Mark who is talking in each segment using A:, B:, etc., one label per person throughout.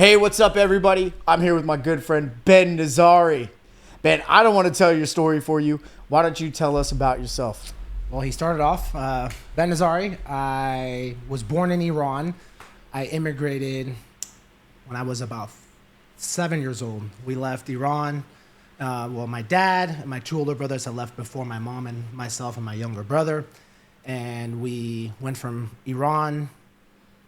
A: Hey, what's up, everybody? I'm here with my good friend, Ben Nazari. Ben, I don't want to tell your story for you. Why don't you tell us about yourself?
B: Well, he started off, Ben Nazari. I was born in Iran. I immigrated when I was about 7 years old. We left Iran. My dad and my two older brothers had left before my mom and myself and my younger brother. And we went from Iran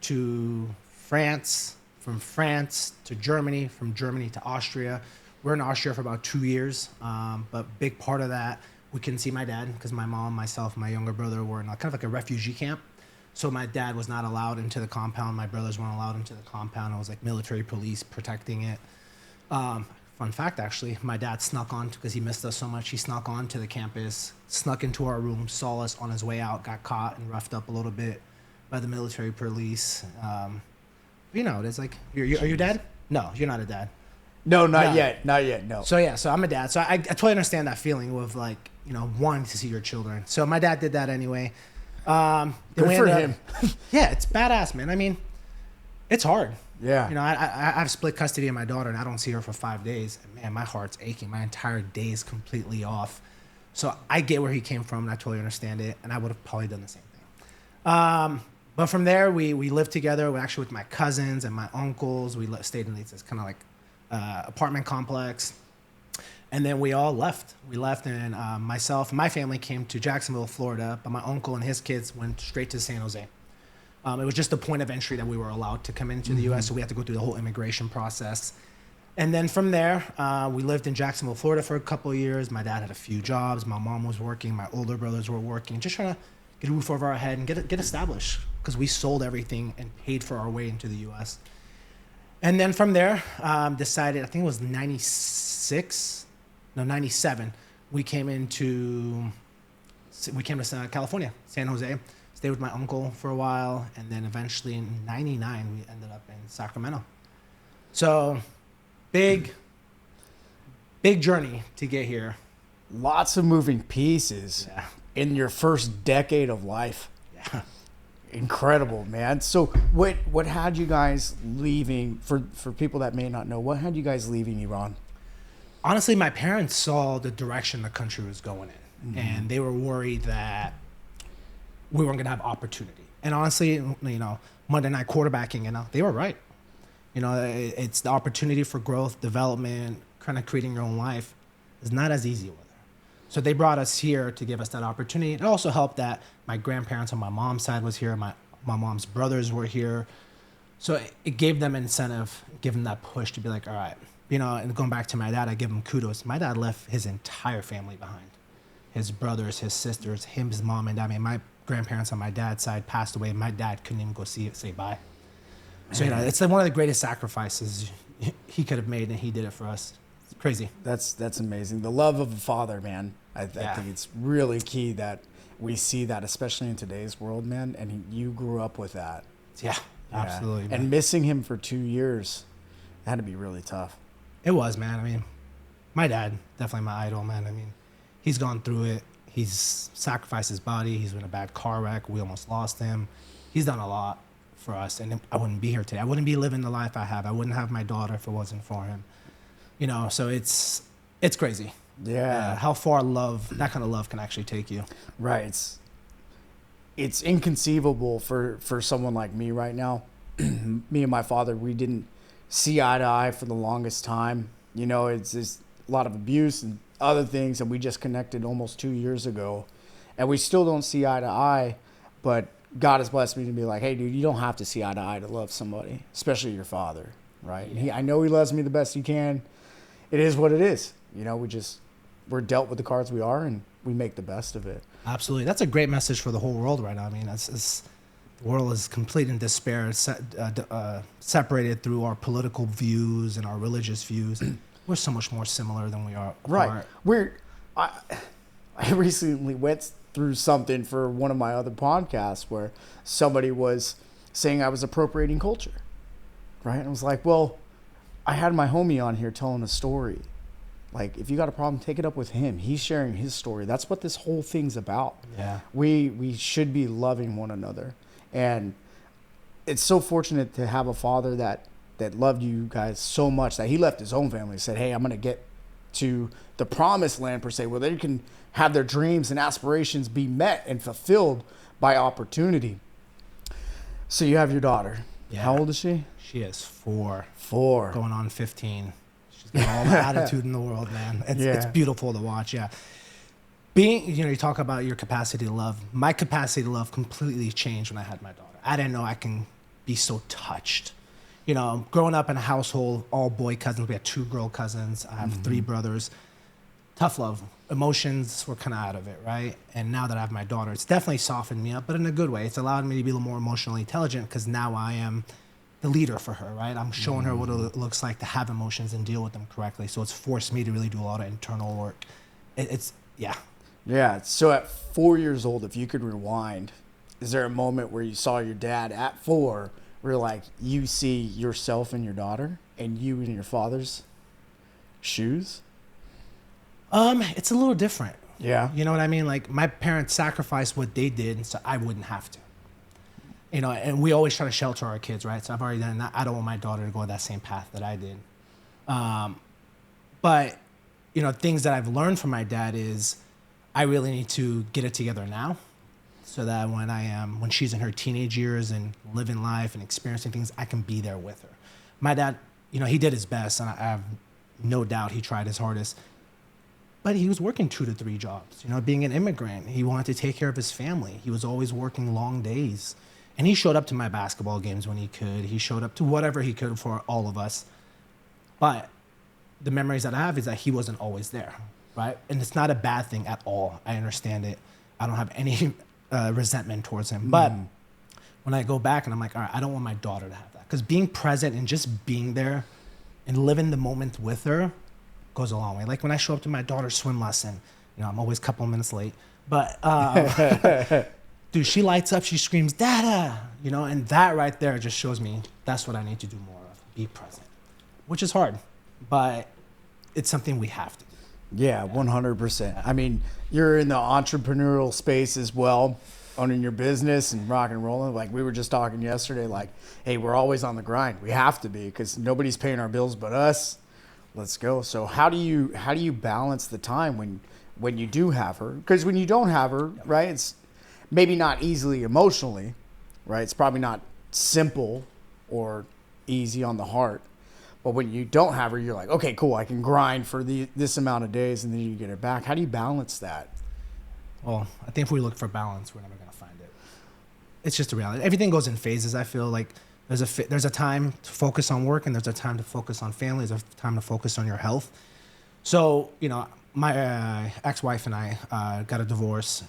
B: to France, from France to Germany, from Germany to Austria. We're in Austria for about 2 years, but big part of that, we couldn't see my dad because my mom, myself, and my younger brother were in kind of like a refugee camp. So my dad was not allowed into the compound. My brothers weren't allowed into the compound. It was like military police protecting it. Fun fact, actually, my dad snuck on, because he missed us so much, he snuck on to the campus, snuck into our room, saw us on his way out, got caught and roughed up a little bit by the military police. It's like, are you dad? No, you're not a dad.
A: No, not yet, no.
B: So I'm a dad. So I totally understand that feeling of wanting to see your children. So my dad did that anyway.
A: Good for him.
B: Yeah, it's badass, man. I mean, it's hard.
A: Yeah.
B: I have split custody of my daughter, and I don't see her for 5 days. And man, my heart's aching. My entire day is completely off. So I get where he came from, and I totally understand it. And I would have probably done the same thing. But from there, we lived together. We actually with my cousins and my uncles. We stayed in this kind of like apartment complex. And then we all left. We left, and myself and my family came to Jacksonville, Florida. But my uncle and his kids went straight to San Jose. It was just the point of entry that we were allowed to come into the U.S., so we had to go through the whole immigration process. And then from there, we lived in Jacksonville, Florida for a couple of years. My dad had a few jobs. My mom was working. My older brothers were working, just trying to get a roof over our head and get established, because we sold everything and paid for our way into the U.S. And then from there, decided, I think it was 97, we came to California, San Jose. Stayed with my uncle for a while, and then eventually in 99 we ended up in Sacramento. So big journey to get here.
A: Lots of moving pieces in your first decade of life.
B: Yeah.
A: Incredible, man. So what had you guys leaving, for people that may not know, what had you guys leaving Iran?
B: Honestly, my parents saw the direction the country was going in, and they were worried that we weren't going to have opportunity. And honestly, Monday night quarterbacking, they were right. It's the opportunity for growth, development, kind of creating your own life is not as easy over there. So they brought us here to give us that opportunity. It also helped that my grandparents on my mom's side was here. My mom's brothers were here. So it gave them incentive, give them that push to be like, all right. And going back to my dad, I give him kudos. My dad left his entire family behind. His brothers, his sisters, his mom and dad. I mean, my grandparents on my dad's side passed away. My dad couldn't even go say bye. So it's like one of the greatest sacrifices he could have made, and he did it for us. It's crazy.
A: That's amazing. The love of a father, man. I think it's really key that we see that, especially in today's world, man. And you grew up with that.
B: Yeah, absolutely. Man.
A: And missing him for 2 years had to be really tough.
B: It was, man. I mean, my dad, definitely my idol, man. I mean, he's gone through it. He's sacrificed his body. He's in a bad car wreck. We almost lost him. He's done a lot for us, and I wouldn't be here today. I wouldn't be living the life I have. I wouldn't have my daughter if it wasn't for him. So it's crazy.
A: Yeah.
B: How far that kind of love can actually take you.
A: Right. It's inconceivable for someone like me right now. Me and my father, we didn't see eye to eye for the longest time. It's just a lot of abuse and other things, and we just connected almost 2 years ago, and we still don't see eye to eye, but God has blessed me to be like, hey dude, you don't have to see eye to eye to love somebody, especially your father, right?
B: Yeah.
A: I know he loves me the best he can. It is what it is. We're dealt with the cards we are, and we make the best of it.
B: Absolutely. That's a great message for the whole world right now. I mean, the world is complete in despair, separated through our political views and our religious views. We're so much more similar than we are.
A: Right. I recently went through something for one of my other podcasts where somebody was saying I was appropriating culture. Right. And I was like, well, I had my homie on here telling a story. Like, if you got a problem, take it up with him. He's sharing his story. That's what this whole thing's about.
B: Yeah.
A: We should be loving one another. And it's so fortunate to have a father that that loved you guys so much that he left his own family and said, hey, I'm going to get to the promised land per se, where they can have their dreams and aspirations be met and fulfilled by opportunity. So you have your daughter. Yeah. How old is she?
B: She is 4.
A: Going
B: on 15. She's got all the attitude in the world, man. It's beautiful to watch, yeah. You talk about your capacity to love. My capacity to love completely changed when I had my daughter. I didn't know I can be so touched. Growing up in a household, all boy cousins, we had 2 girl cousins. I have 3 brothers. Tough love. Emotions were kind of out of it, right? And now that I have my daughter, it's definitely softened me up, but in a good way. It's allowed me to be a little more emotionally intelligent because now I am the leader for her, right? I'm showing her what it looks like to have emotions and deal with them correctly. So it's forced me to really do a lot of internal work.
A: Yeah. So at 4 years old, if you could rewind, is there a moment where you saw your dad at 4 where like you see yourself in your daughter and you in your father's shoes?
B: It's a little different.
A: Yeah.
B: You know what I mean? Like my parents sacrificed what they did so I wouldn't have to. And we always try to shelter our kids, right? So I've already done that. I don't want my daughter to go that same path that I did. But things that I've learned from my dad is I really need to get it together now so that when she's in her teenage years and living life and experiencing things, I can be there with her. My dad, he did his best, and I have no doubt he tried his hardest. But he was working 2 to 3 jobs. Being an immigrant, he wanted to take care of his family. He was always working long days. And he showed up to my basketball games when he could. He showed up to whatever he could for all of us. But the memories that I have is that he wasn't always there, right? And it's not a bad thing at all. I understand it. I don't have any resentment towards him. But when I go back and I'm like, all right, I don't want my daughter to have that. Because being present and just being there and living the moment with her goes a long way. Like when I show up to my daughter's swim lesson, I'm always a couple of minutes late. But dude, she lights up, she screams, Dada! And that right there just shows me that's what I need to do more of, be present, which is hard, but it's something we have to do.
A: Yeah, 100%. I mean, you're in the entrepreneurial space as well, owning your business and rock and rolling. Like we were just talking yesterday, like, hey, we're always on the grind. We have to be because nobody's paying our bills but us. Let's go. So how do you balance the time when you do have her? Because when you don't have her, right, it's maybe not easily emotionally, right? It's probably not simple or easy on the heart. But when you don't have her, you're like, okay, cool, I can grind for this amount of days, and then you get her back. How do you balance that?
B: Well, I think if we look for balance, we're never going to find it. It's just a reality. Everything goes in phases. I feel like there's a time to focus on work, and there's a time to focus on family. There's a time to focus on your health. So, my ex-wife and I got a divorce,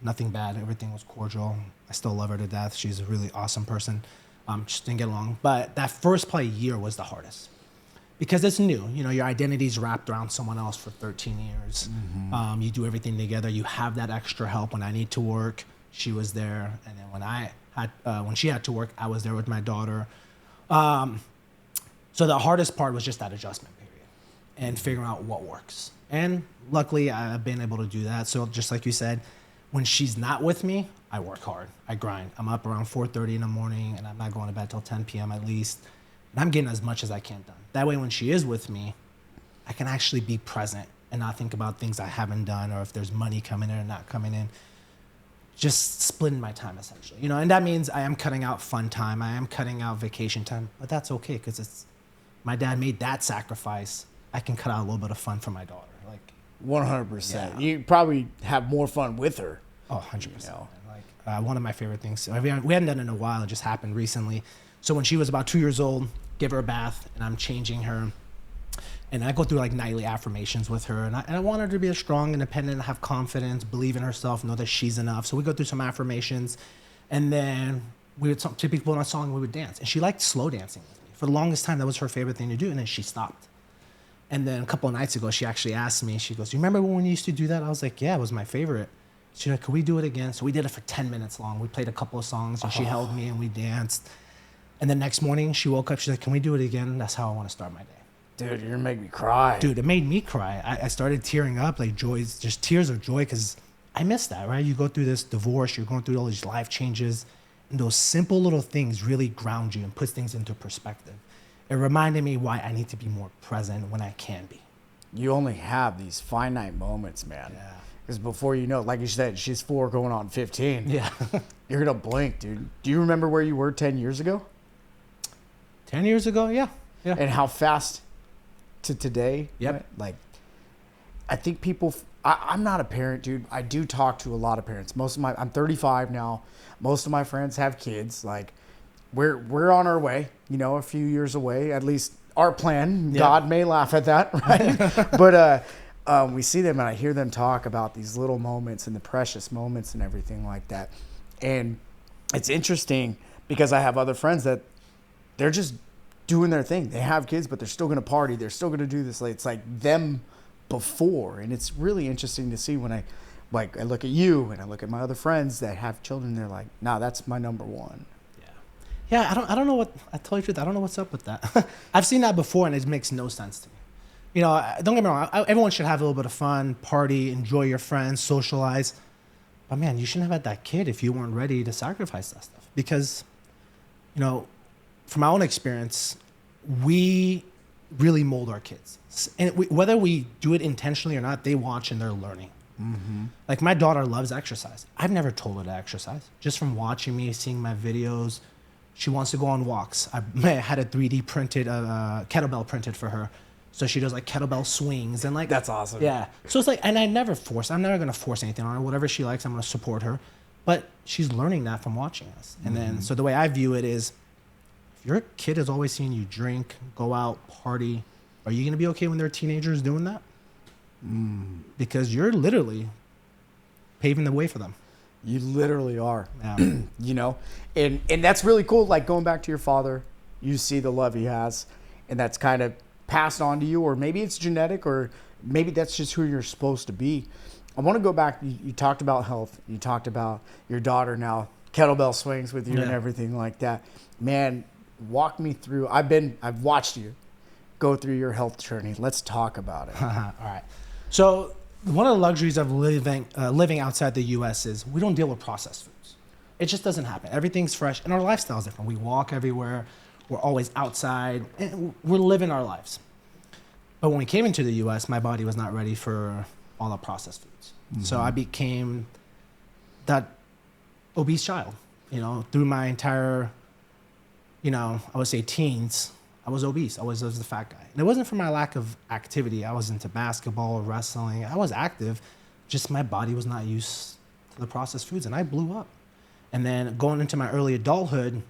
B: nothing bad. Everything was cordial. I still love her to death. She's a really awesome person. Just didn't get along. But that first probably year was the hardest because it's new. Your identity's wrapped around someone else for 13 years. Mm-hmm. You do everything together. You have that extra help when I need to work. She was there. And then when she had to work, I was there with my daughter. So the hardest part was just that adjustment period and figuring out what works. And luckily, I've been able to do that. So just like you said, when she's not with me, I work hard. I grind. I'm up around 4:30 in the morning, and I'm not going to bed till 10 p.m. at least. And I'm getting as much as I can done. That way, when she is with me, I can actually be present and not think about things I haven't done or if there's money coming in or not coming in. Just splitting my time, essentially. And that means I am cutting out fun time. I am cutting out vacation time. But that's okay because my dad made that sacrifice. I can cut out a little bit of fun for my daughter.
A: 100%.
B: Yeah.
A: You probably have more fun with her.
B: Oh, 100%. One of my favorite things. We hadn't done it in a while. It just happened recently. So when she was about 2 years old, give her a bath, and I'm changing her. And I go through nightly affirmations with her. And I want her to be a strong, independent, have confidence, believe in herself, know that she's enough. So we go through some affirmations. And then we would typically put on a song and we would dance. And she liked slow dancing with me. For the longest time, that was her favorite thing to do. And then she stopped. And then a couple of nights ago, she actually asked me, she goes, you remember when we used to do that? I was like, yeah, it was my favorite. She's like, could we do it again? So we did it for 10 minutes long. We played a couple of songs and she held me and we danced. And the next morning she woke up, she's like, can we do it again? That's how I want to start my day.
A: Dude, you're gonna make me cry.
B: Dude, it made me cry. I started tearing up, just tears of joy because I miss that, right? You go through this divorce, you're going through all these life changes, those simple little things really ground you and puts things into perspective. It reminded me why I need to be more present when I can be.
A: You only have these finite moments, man.
B: Yeah.
A: Because before you know, like you said, she's 4 going on 15.
B: Yeah.
A: You're going to blink, dude. Do you remember where you were 10 years ago?
B: 10 years ago, yeah. Yeah.
A: And how fast to today?
B: Yep.
A: Right? Like, I think people, I'm not a parent, dude. I do talk to a lot of parents. I'm 35 now. Most of my friends have kids. Like, we're on our way, a few years away, at least our plan.
B: Yeah.
A: God may laugh at that, right? But we see them and I hear them talk about these little moments and the precious moments and everything like that. And it's interesting because I have other friends that they're just doing their thing. They have kids, but they're still going to party. They're still going to do this. It's like them before. And it's really interesting to see when I look at you and I look at my other friends that have children. They're like, nah, that's my number one.
B: Yeah, I don't know what, I tell you the truth, I don't know what's up with that. I've seen that before and it makes no sense to me. Don't get me wrong, everyone should have a little bit of fun, party, enjoy your friends, socialize. But man, you shouldn't have had that kid if you weren't ready to sacrifice that stuff. Because, from my own experience, we really mold our kids. And whether we do it intentionally or not, they watch and they're learning. Mm-hmm. Like my daughter loves exercise. I've never told her to exercise. Just from watching me, seeing my videos, she wants to go on walks. I had a 3D printed, kettlebell printed for her. So she does like kettlebell swings and like.
A: That's awesome.
B: Yeah. So it's like, and I'm never going to force anything on her. Whatever she likes, I'm going to support her. But she's learning that from watching us. And then, so the way I view it is, if your kid is always seeing you drink, go out, party, are you going to be okay when they're teenagers doing that? Because you're literally paving the way for them.
A: You literally are,
B: Yeah.
A: and that's really cool. Like going back to your father, you see the love he has, and that's kind of passed on to you, or maybe it's genetic, or maybe that's just who you're supposed to be. I want to go back. You talked about health. You talked about your daughter now, kettlebell swings with you and everything like that. Man, walk me through. I've watched you go through your health journey. Let's talk about it.
B: All right. So one of the luxuries of living outside the U.S. is we don't deal with processed foods. It just doesn't happen. Everything's fresh, and our lifestyle is different. We walk everywhere. We're always outside, and we're living our lives. But when we came into the U.S., my body was not ready for all the processed foods. Mm-hmm. So I became that obese child. Through my entire, I would say teens, I was obese. I was the fat guy. And it wasn't for my lack of activity. I was into basketball, wrestling. I was active. Just my body was not used to the processed foods, and I blew up. And then going into my early adulthood,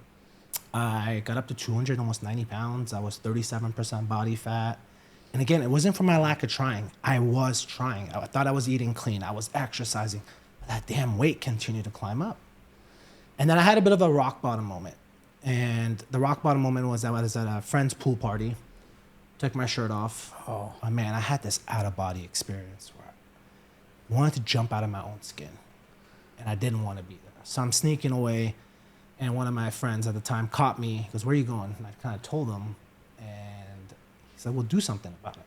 B: I got up to 200, almost 90 pounds. I was 37% body fat. And again, it wasn't for my lack of trying. I was trying. I thought I was eating clean. I was exercising. But that damn weight continued to climb up. And then I had a bit of a rock bottom moment. And the rock bottom moment was I was at a friend's pool party, took my shirt off. Oh, man, I had this out-of-body experience where I wanted to jump out of my own skin. And I didn't want to be there. So I'm sneaking away. And one of my friends at the time caught me. He goes, "Where are you going?" And I kind of told him. And he said, "Well, do something about it."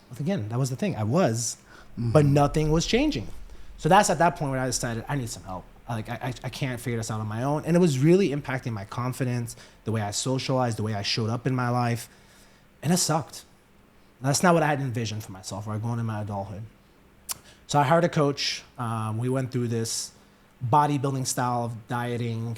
B: But again, that was the thing. I was, but nothing was changing. So that's at that point where I decided I need some help. I can't figure this out on my own. And it was really impacting my confidence, the way I socialized, the way I showed up in my life. And it sucked. That's not what I had envisioned for myself or going into my adulthood. So I hired a coach. We went through this bodybuilding style of dieting,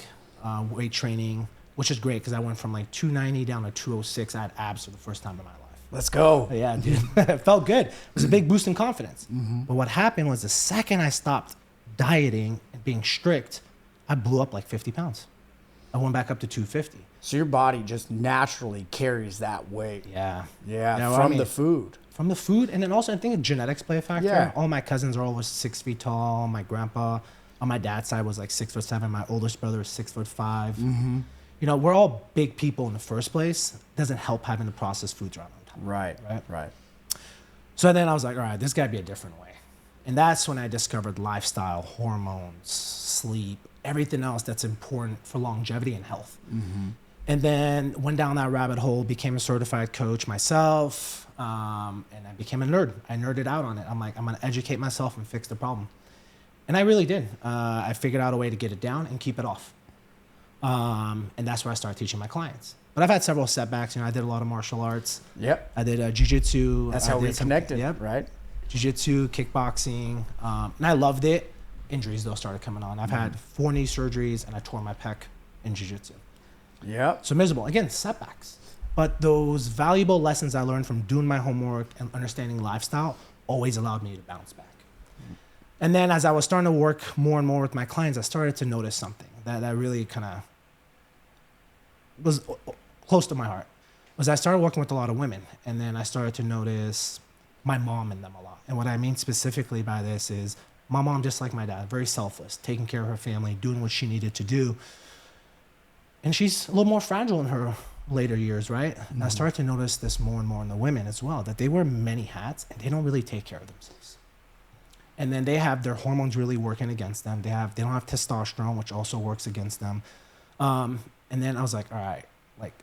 B: weight training, which is great because I went from like 290 down to 206. I had abs for the first time in my life.
A: Let's go.
B: Yeah, dude. It felt good. It was a big boost in confidence. Mm-hmm. But what happened was the second I stopped dieting and being strict, I blew up like 50 pounds. I went back up to 250.
A: So your body just naturally carries that weight.
B: Yeah.
A: From the food.
B: From the food. And then also I think genetics play a factor.
A: Yeah.
B: All my cousins are always 6 feet tall. My grandpa on my dad's side was like 6'7". My oldest brother is 6'5". Mm-hmm. We're all big people in the first place. It doesn't help having the processed foods around on top.
A: Right.
B: So then I was like, all right, this got to be a different way. And that's when I discovered lifestyle, hormones, sleep, everything else that's important for longevity and health. Mm-hmm. And then went down that rabbit hole, became a certified coach myself, and I became a nerd. I nerded out on it. I'm like, I'm going to educate myself and fix the problem. And I really did. I figured out a way to get it down and keep it off. And that's where I started teaching my clients. But I've had several setbacks. I did a lot of martial arts.
A: Yep.
B: I did jiu-jitsu.
A: That's how we connected. Yep. Right.
B: Jiu-jitsu, kickboxing. And I loved it. Injuries, though, started coming on. I've had 4 knee surgeries, and I tore my pec in jiu-jitsu.
A: Yeah.
B: So miserable. Again, setbacks. But those valuable lessons I learned from doing my homework and understanding lifestyle always allowed me to bounce back. And then as I was starting to work more and more with my clients, I started to notice something that really kind of was close to my heart. Was I started working with a lot of women, and then I started to notice my mom in them a lot. And what I mean specifically by this is my mom, just like my dad, very selfless, taking care of her family, doing what she needed to do. And she's a little more fragile in her later years, right? And I started to notice this more and more in the women as well, that they wear many hats and they don't really take care of themselves. And then they have their hormones really working against them. They don't have testosterone, which also works against them. And then I was like, all right, like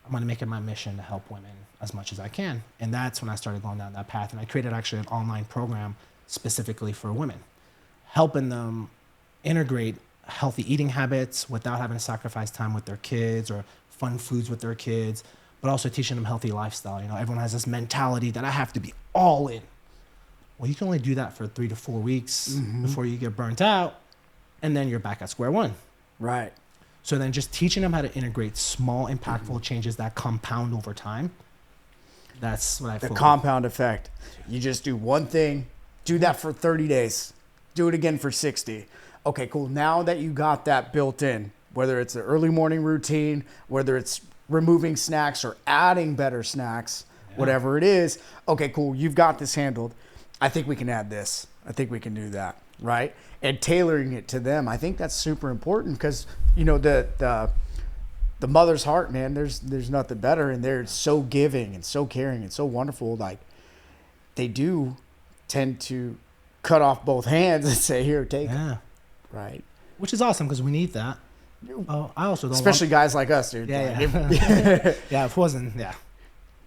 B: I'm gonna make it my mission to help women as much as I can. And that's when I started going down that path. And I created actually an online program specifically for women, helping them integrate healthy eating habits without having to sacrifice time with their kids or fun foods with their kids, but also teaching them healthy lifestyle. Everyone has this mentality that I have to be all in. Well, you can only do that for 3 to 4 weeks before you get burnt out, and then you're back at square one.
A: Right.
B: So then just teaching them how to integrate small, impactful changes that compound over time. That's what I feel.
A: The compound effect. You just do one thing, do that for 30 days, do it again for 60. Okay, cool. Now that you got that built in, whether it's an early morning routine, whether it's removing snacks or adding better snacks, whatever it is, okay, cool. You've got this handled. I think we can add this. I think we can do that, right? And tailoring it to them. I think that's super important because, the mother's heart, man, there's nothing better. And they're so giving and so caring and so wonderful. Like, they do tend to cut off both hands and say, here, take it. Right.
B: Which is awesome because we need that. I also don't
A: especially guys like us, dude.
B: Yeah. Yeah, if it wasn't,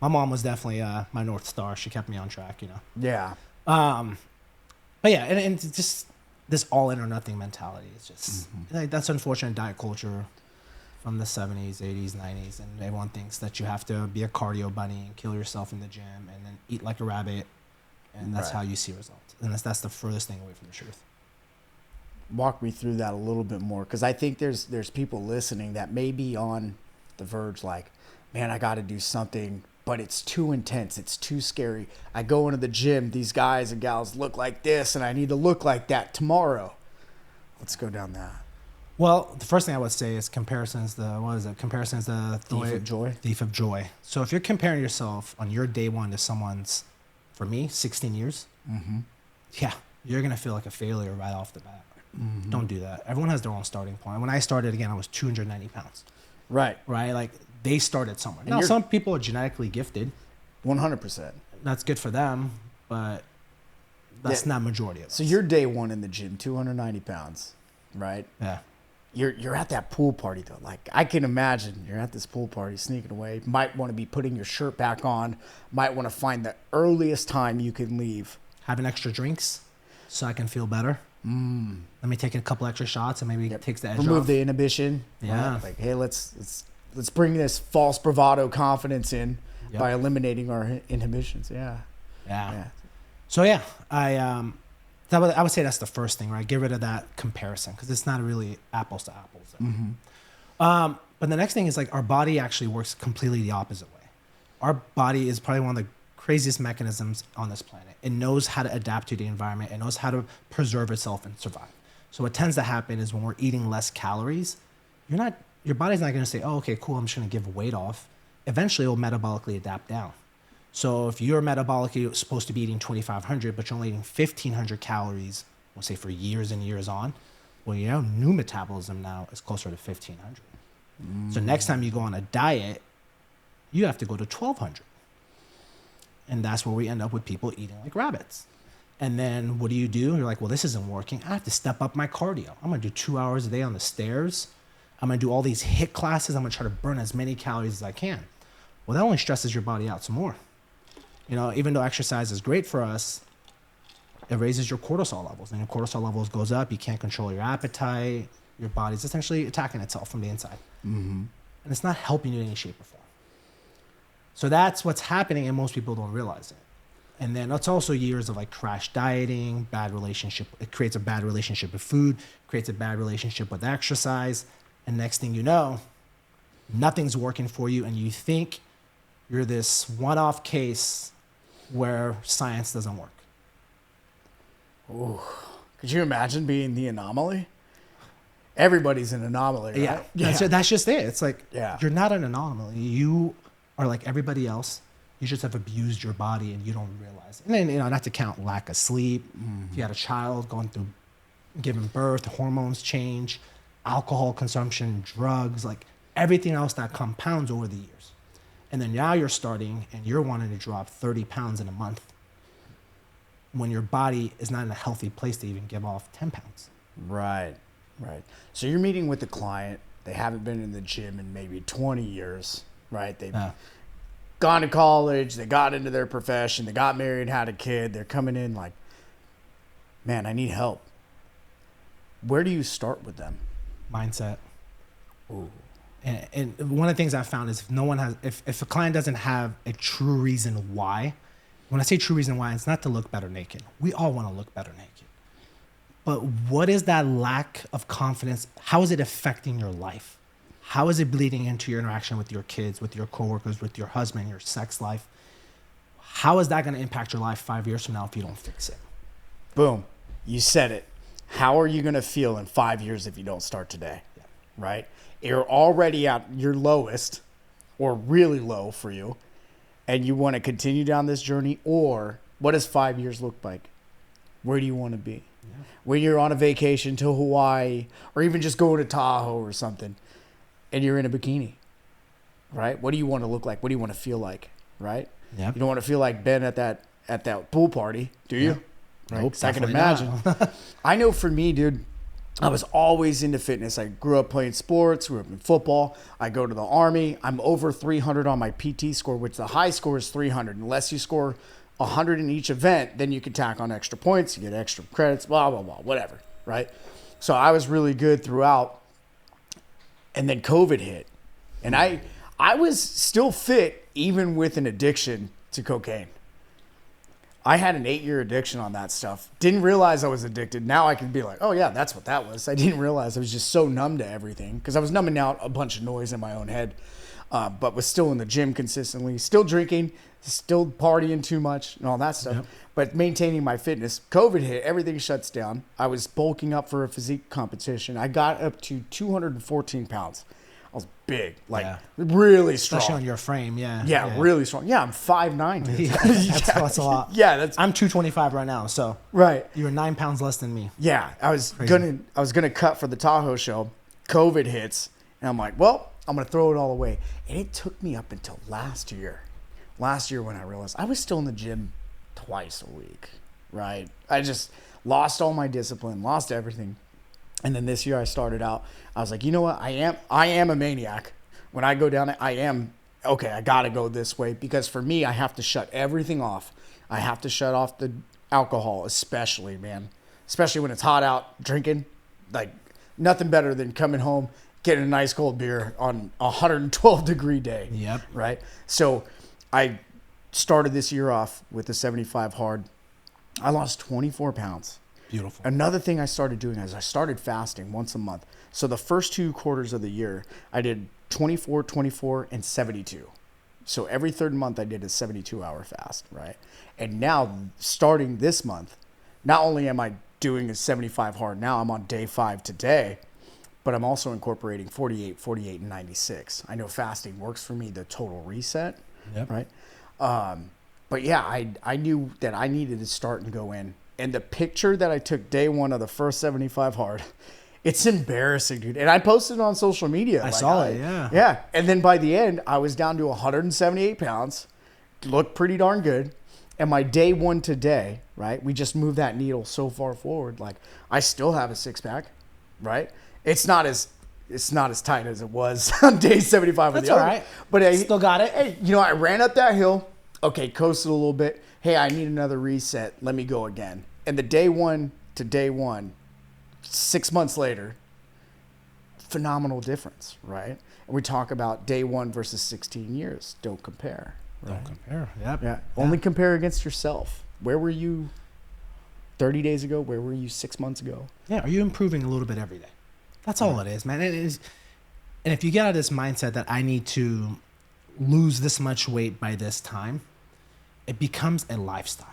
B: my mom was definitely my North Star. She kept me on track,
A: Yeah.
B: But yeah, and just this all in or nothing mentality is just like, that's unfortunate diet culture from the 70s, 80s, 90s, and everyone thinks that you have to be a cardio bunny and kill yourself in the gym and then eat like a rabbit, and that's how you see results. And that's the furthest thing away from the truth.
A: Walk me through that a little bit more, because I think there's people listening that may be on the verge, like, man, I got to do something, but it's too intense, it's too scary. I go into the gym, these guys and gals look like this, and I need to look like that tomorrow. Let's go down that.
B: Well, the first thing I would say is comparison is the
A: thief of joy.
B: Thief of joy. So if you're comparing yourself on your day one to someone's, for me, 16 years, you're gonna feel like a failure right off the bat. Don't do that. Everyone has their own starting point. When I started, again, I was 290 pounds.
A: Right.
B: Like, they started somewhere. Now, some people are genetically gifted.
A: 100%.
B: That's good for them, but that's not majority of us.
A: So you're day one in the gym, 290 pounds, right?
B: Yeah.
A: You're at that pool party, though. Like, I can imagine you're at this pool party sneaking away. Might want to be putting your shirt back on. Might want to find the earliest time you can leave.
B: Having extra drinks so I can feel better. Let me take a couple extra shots and maybe it takes the edge off.
A: Remove the inhibition.
B: Yeah.
A: Right? Like, hey, let's bring this false bravado confidence in by eliminating our inhibitions. Yeah.
B: So I would say that's the first thing, right? Get rid of that comparison because it's not really apples to apples. But the next thing is, like, our body actually works completely the opposite way. Our body is probably one of the craziest mechanisms on this planet. It knows how to adapt to the environment. It knows how to preserve itself and survive. So what tends to happen is when we're eating less calories, your body's not going to say, oh, okay, cool, I'm just going to give weight off. Eventually, it will metabolically adapt down. So if you're metabolically supposed to be eating 2,500, but you're only eating 1,500 calories, we'll say for years and years on, well, new metabolism now is closer to 1,500. So next time you go on a diet, you have to go to 1,200. And that's where we end up with people eating like rabbits. And then what do? You're like, well, this isn't working. I have to step up my cardio. I'm going to do 2 hours a day on the stairs. I'm going to do all these HIIT classes. I'm going to try to burn as many calories as I can. Well, that only stresses your body out some more. Even though exercise is great for us, it raises your cortisol levels. And your cortisol levels goes up. You can't control your appetite. your body's essentially attacking itself from the inside. And it's not helping you in any shape or form. So that's what's happening, and most people don't realize it. And then it's also years of like crash dieting, bad relationship. It creates a bad relationship with food, creates a bad relationship with exercise. And next thing you know, nothing's working for you, and you think you're this one-off case where science doesn't work.
A: Ooh. Could you imagine being the anomaly? Everybody's an anomaly, right?
B: Yeah. So that's just it. It's like,
A: Yeah.
B: you're not an anomaly. You are like everybody else. You just have abused your body and you don't realize it. And then, not to count lack of sleep. If you had a child going through giving birth, hormones change, alcohol consumption, drugs, like everything else that compounds over the years. And then now you're starting and you're wanting to drop 30 pounds in a month when your body is not in a healthy place to even give off 10 pounds.
A: Right. So you're meeting with the client. They haven't been in the gym in maybe 20 years, right? They've gone to college. They got into their profession. They got married, had a kid. They're coming in like, man, I need help. Where do you start with them?
B: Mindset.
A: Ooh.
B: And one of the things I found is if a client doesn't have a true reason why, when I say true reason why, it's not to look better naked. We all want to look better naked. But what is that lack of confidence? How is it affecting your life? How is it bleeding into your interaction with your kids, with your coworkers, with your husband, your sex life? How is that going to impact your life 5 years from now if you don't fix it?
A: Boom. You said it. How are you going to feel in 5 years if you don't start today? Yeah. Right? You're already at your lowest or really low for you, and you want to continue down this journey, or what does 5 years look like? Where do you want to be? Yeah. When you're on a vacation to Hawaii or even just going to Tahoe or something and you're in a bikini, right? What do you want to look like? What do you want to feel like, right? Yep. You don't want to feel like Ben at that pool party, do you?
B: Yeah. Nope,
A: I can imagine. I know for me, dude, I was always into fitness. I grew up playing sports, grew up in football. I go to the Army. I'm over 300 on my PT score, which the high score is 300. Unless you score 100 in each event, then you can tack on extra points, you get extra credits, blah, blah, blah, whatever, right? So I was really good throughout. And then COVID hit. And I was still fit even with an addiction to cocaine. I had an 8-year addiction on that stuff. Didn't realize I was addicted. Now I can be like, oh yeah, that's what that was. I didn't realize I was just so numb to everything because I was numbing out a bunch of noise in my own head, but was still in the gym consistently, still drinking, still partying too much and all that stuff, yep. But maintaining my fitness. COVID hit, everything shuts down. I was bulking up for a physique competition. I got up to 214 pounds. I was big, really strong.
B: Especially on your frame, yeah.
A: Yeah, really strong. Yeah, I'm 5'9", dude.
B: That's a lot.
A: Yeah,
B: I'm 225 right now, so
A: right.
B: You were 9 pounds less than me.
A: Yeah, I was gonna cut for the Tahoe show. COVID hits, and I'm like, well, I'm gonna throw it all away. And it took me up until last year when I realized I was still in the gym twice a week, right? I just lost all my discipline, lost everything. And then this year I started out, I was like, you know what? I am a maniac. When I go down it, I got to go this way because for me, I have to shut everything off. I have to shut off the alcohol, especially, man. Especially when it's hot out, drinking. Like nothing better than coming home, getting a nice cold beer on a 112-degree day.
B: Yep.
A: Right? So I started this year off with the 75 hard. I lost 24 pounds.
B: Beautiful.
A: Another thing I started doing is I started fasting once a month. So the first 2 quarters of the year, I did 24, 24, and 72. So every third month I did a 72-hour fast, right? And now, starting this month, not only am I doing a 75 hard now, I'm on day 5 today, but I'm also incorporating 48, 48, and 96. I know fasting works for me, the total reset,
B: yep.
A: Right? But yeah, I knew that I needed to start and go in. And the picture that I took day 1 of the first 75 hard, it's embarrassing, dude. And I posted it on social media.
B: I saw it, yeah.
A: Yeah. And then by the end, I was down to 178 pounds. Looked pretty darn good. And my day 1 today, right? We just moved that needle so far forward. Like, I still have a 6-pack, right? It's not as tight as it was on day 75
B: That's
A: of the other.
B: All right.
A: But I
B: still got it.
A: Hey, I ran up that hill. Okay, coasted a little bit. Hey, I need another reset. Let me go again. And the day 1 to day 1, 6 months later, phenomenal difference, right? And we talk about day one versus 16 years. Don't compare. Right?
B: Don't compare. Yep.
A: Yeah. Only compare against yourself. Where were you 30 days ago? Where were you 6 months ago?
B: Yeah. Are you improving a little bit every day? That's all it is, man. It is. And if you get out of this mindset that I need to lose this much weight by this time, it becomes a lifestyle.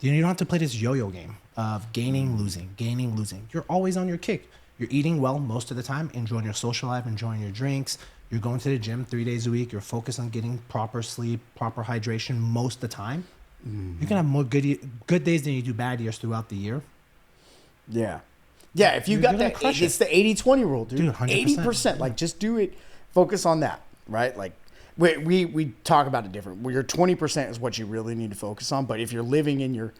B: You don't have to play this yo-yo game of gaining, losing, gaining, losing. You're always on your kick. You're eating well most of the time, enjoying your social life, enjoying your drinks. You're going to the gym 3 days a week. You're focused on getting proper sleep, proper hydration most of the time. You can have more good days than you do bad years throughout the year.
A: Yeah. Yeah, if you got that, it's the 80-20 rule, dude.
B: 100%.
A: 80%. Like, just do it. Focus on that, right? Like, we talk about it different. Your 20% is what you really need to focus on. But if you're living in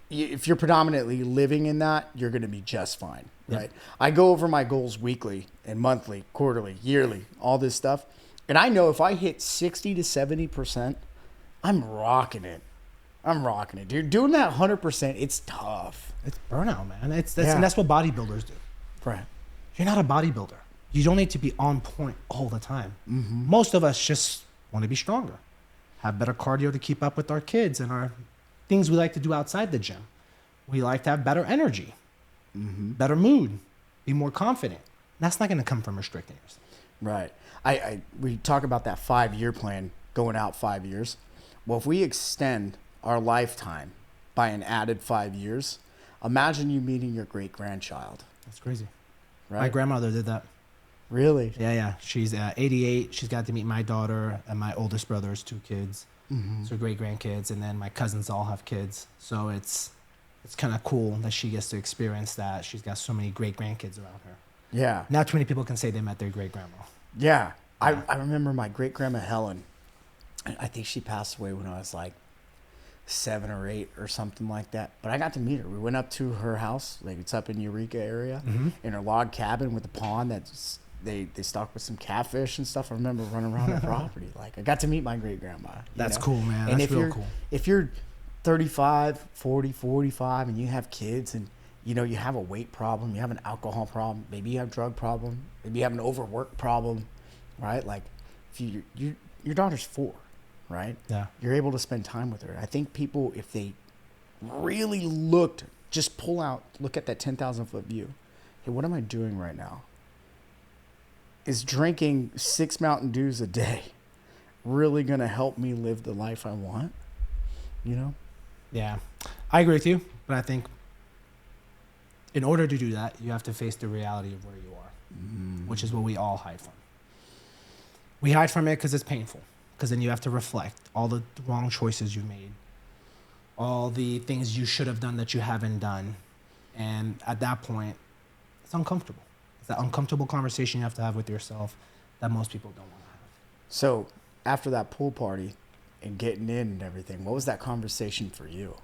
A: if you're predominantly living in that, you're going to be just fine, right?
B: Yeah.
A: I go over my goals weekly and monthly, quarterly, yearly, all this stuff. And I know if I hit 60 to 70%, I'm rocking it. Dude. Doing that 100%, it's tough.
B: It's burnout, man. And that's what bodybuilders do.
A: Right.
B: You're not a bodybuilder. You don't need to be on point all the time. Mm-hmm. Most of us just want to be stronger, have better cardio to keep up with our kids and our things we like to do outside the gym. We like to have better energy, better mood, be more confident. That's not going to come from restricting yourself.
A: Right. We talk about that 5-year plan going out 5 years. Well, if we extend our lifetime by an added 5 years, imagine you meeting your great-grandchild.
B: That's crazy.
A: Right?
B: My grandmother did that.
A: Really?
B: Yeah. She's 88. She's got to meet my daughter and my oldest brother's 2 kids. So great-grandkids, and then my cousins all have kids. So it's kind of cool that she gets to experience that. She's got so many great-grandkids around her.
A: Yeah.
B: Not too many people can say they met their great-grandma.
A: Yeah. I remember my great-grandma Helen. I think she passed away when I was like 7 or 8 or something like that. But I got to meet her. We went up to her house. Like, it's up in Eureka area, in her log cabin with a pond that's they stocked with some catfish and stuff. I remember running around the property. Like, I got to meet my great-grandma.
B: That's cool, man.
A: And
B: that's real cool.
A: If you're 35, 40, 45, and you have kids and, you know, you have a weight problem, you have an alcohol problem, maybe you have a drug problem, maybe you have an overwork problem, right? Like, if your daughter's 4, right?
B: Yeah.
A: You're able to spend time with her. I think people, if they really look at that 10,000-foot view. Hey, what am I doing right now? Is drinking 6 Mountain Dews a day really going to help me live the life I want? You know?
B: Yeah. I agree with you, but I think in order to do that, you have to face the reality of where you are, which is what we all hide from. We hide from it because it's painful, because then you have to reflect all the wrong choices you made, all the things you should have done that you haven't done. And at that point, it's uncomfortable. It's that uncomfortable conversation you have to have with yourself that most people don't want to have.
A: So after that pool party and getting in and everything, what was that conversation for you?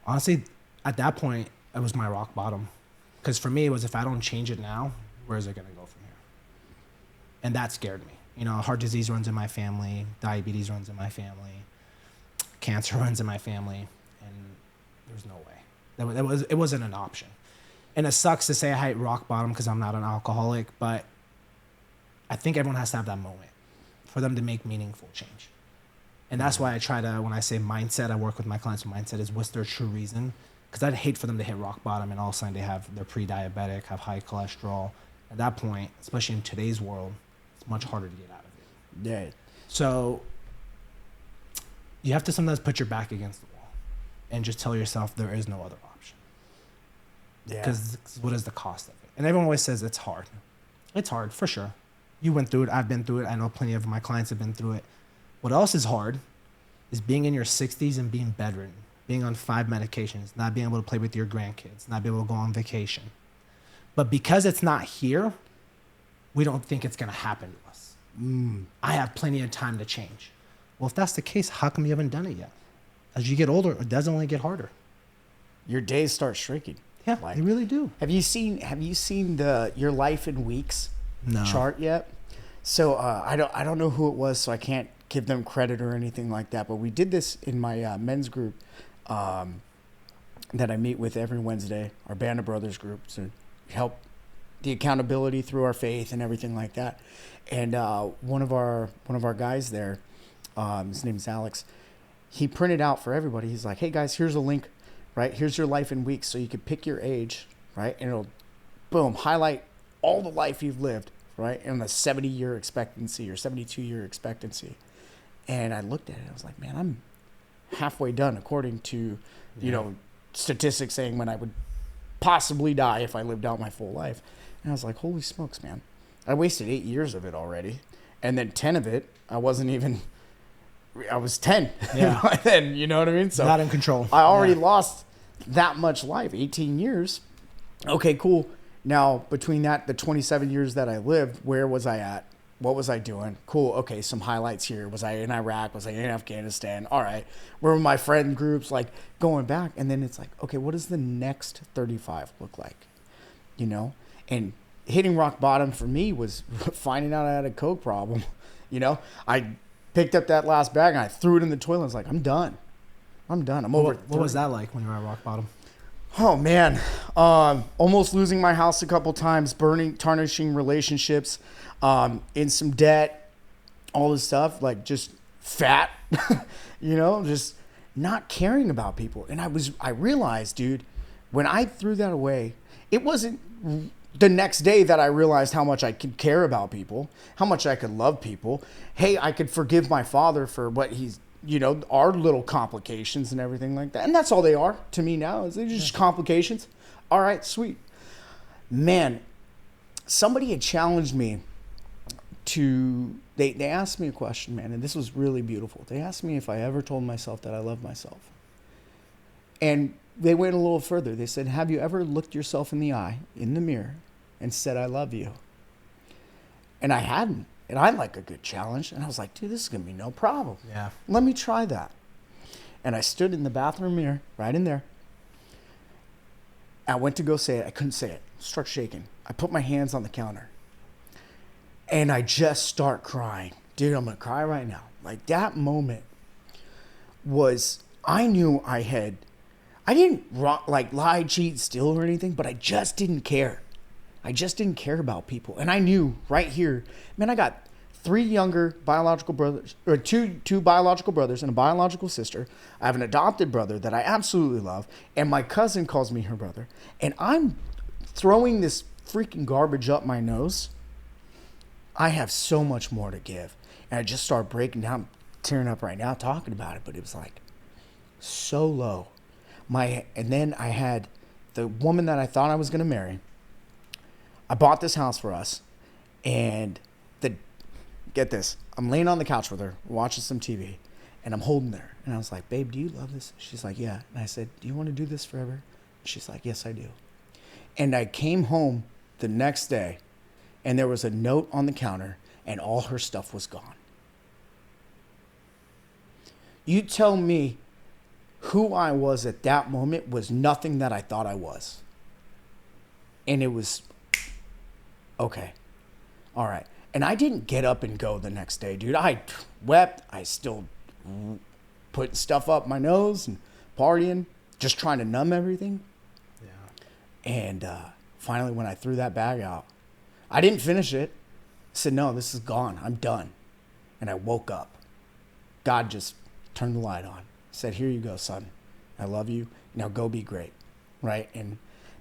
B: Honestly, at that point, it was my rock bottom. Because for me, it was, if I don't change it now, where is it going to go from here? And that scared me. You know, heart disease runs in my family, diabetes runs in my family, cancer runs in my family, and there's no way. It wasn't an option. And it sucks to say I hit rock bottom because I'm not an alcoholic, but I think everyone has to have that moment for them to make meaningful change. And that's why I try to, when I say mindset, I work with my clients with mindset is what's their true reason. Because I'd hate for them to hit rock bottom and all of a sudden they're pre-diabetic, have high cholesterol. At that point, especially in today's world, it's much harder to get out of it.
A: Yeah.
B: So you have to sometimes put your back against the wall and just tell yourself there is no other option.
A: Yeah.
B: Because what is the cost of it? And everyone always says it's hard. It's hard, for sure. You went through it. I've been through it. I know plenty of my clients have been through it. What else is hard is being in your 60s and being bedridden, being on 5 medications, not being able to play with your grandkids, not being able to go on vacation. But because it's not here, we don't think it's going to happen to us. I have plenty of time to change. Well, if that's the case, how come you haven't done it yet? As you get older, it does only get harder.
A: Your days start shrinking.
B: Yeah, they really do.
A: Have you seen your life in weeks
B: No.
A: chart yet? So I don't know who it was, so I can't give them credit or anything like that. But we did this in my men's group that I meet with every Wednesday, our Band of Brothers group, to help the accountability through our faith and everything like that. And one of our guys there, his name's Alex, he printed out for everybody. He's like, hey guys, here's a link, right? Here's your life in weeks. So you can pick your age, right? And it'll, boom, highlight all the life you've lived, right? And the 70-year expectancy or 72-year expectancy. And I looked at it. I was like, man, I'm halfway done according to, you know, statistics saying when I would possibly die if I lived out my full life. And I was like, holy smokes, man. I wasted 8 years of it already. And then 10 of it, I was 10.
B: Yeah.
A: Then, you know what I mean? So
B: not in control.
A: I already lost that much life, 18 years. Okay, cool. Now, between that, the 27 years that I lived, where was I at? What was I doing? Cool. Okay, some highlights here. Was I in Iraq? Was I in Afghanistan? All right. Where were my friend groups? Like, going back. And then it's like, okay, what does the next 35 look like? You know? And hitting rock bottom for me was finding out I had a coke problem. You know? I picked up that last bag and I threw it in the toilet. I was like, I'm done. I'm over.
B: What was that like when you were at rock bottom?
A: Oh man, almost losing my house a couple times, tarnishing relationships, in some debt, all this stuff, like just fat, you know, just not caring about people. And I realized, dude, when I threw that away, it wasn't the next day that I realized how much I could care about people, how much I could love people. Hey, I could forgive my father for what he's, you know, our little complications and everything like that. And that's all they are to me now, is they're just complications. All right, sweet. Man, somebody had challenged me to, they asked me a question, man, and this was really beautiful. They asked me if I ever told myself that I love myself. And they went a little further. They said, have you ever looked yourself in the eye, in the mirror, and said, I love you? And I hadn't. And I like a good challenge. And I was like, dude, this is going to be no problem.
B: Yeah.
A: Let me try that. And I stood in the bathroom mirror, right in there. I went to go say it. I couldn't say it. Start shaking. I put my hands on the counter. And I just start crying. Dude, I'm going to cry right now. Like, that moment was, I knew I didn't like lie, cheat, steal or anything, but I just didn't care. I just didn't care about people. And I knew right here, man, I got three younger biological brothers, or two biological brothers and a biological sister. I have an adopted brother that I absolutely love. And my cousin calls me her brother. And I'm throwing this freaking garbage up my nose. I have so much more to give. And I just start breaking down, tearing up right now talking about it. But it was like so low. And then I had the woman that I thought I was going to marry. I bought this house for us, and get this, I'm laying on the couch with her, watching some TV, and I'm holding her. And I was like, babe, do you love this? She's like, yeah. And I said, do you want to do this forever? She's like, yes, I do. And I came home the next day, and there was a note on the counter, and all her stuff was gone. You tell me who I was at that moment was nothing that I thought I was. And it was, okay, all right. And I didn't get up and go the next day, dude. I wept. I still putting stuff up my nose and partying, just trying to numb everything. Yeah. And finally, when I threw that bag out, I didn't finish it. I said, no, this is gone. I'm done. And I woke up. God just turned the light on. Said, here you go, son. I love you. Now go be great. Right? And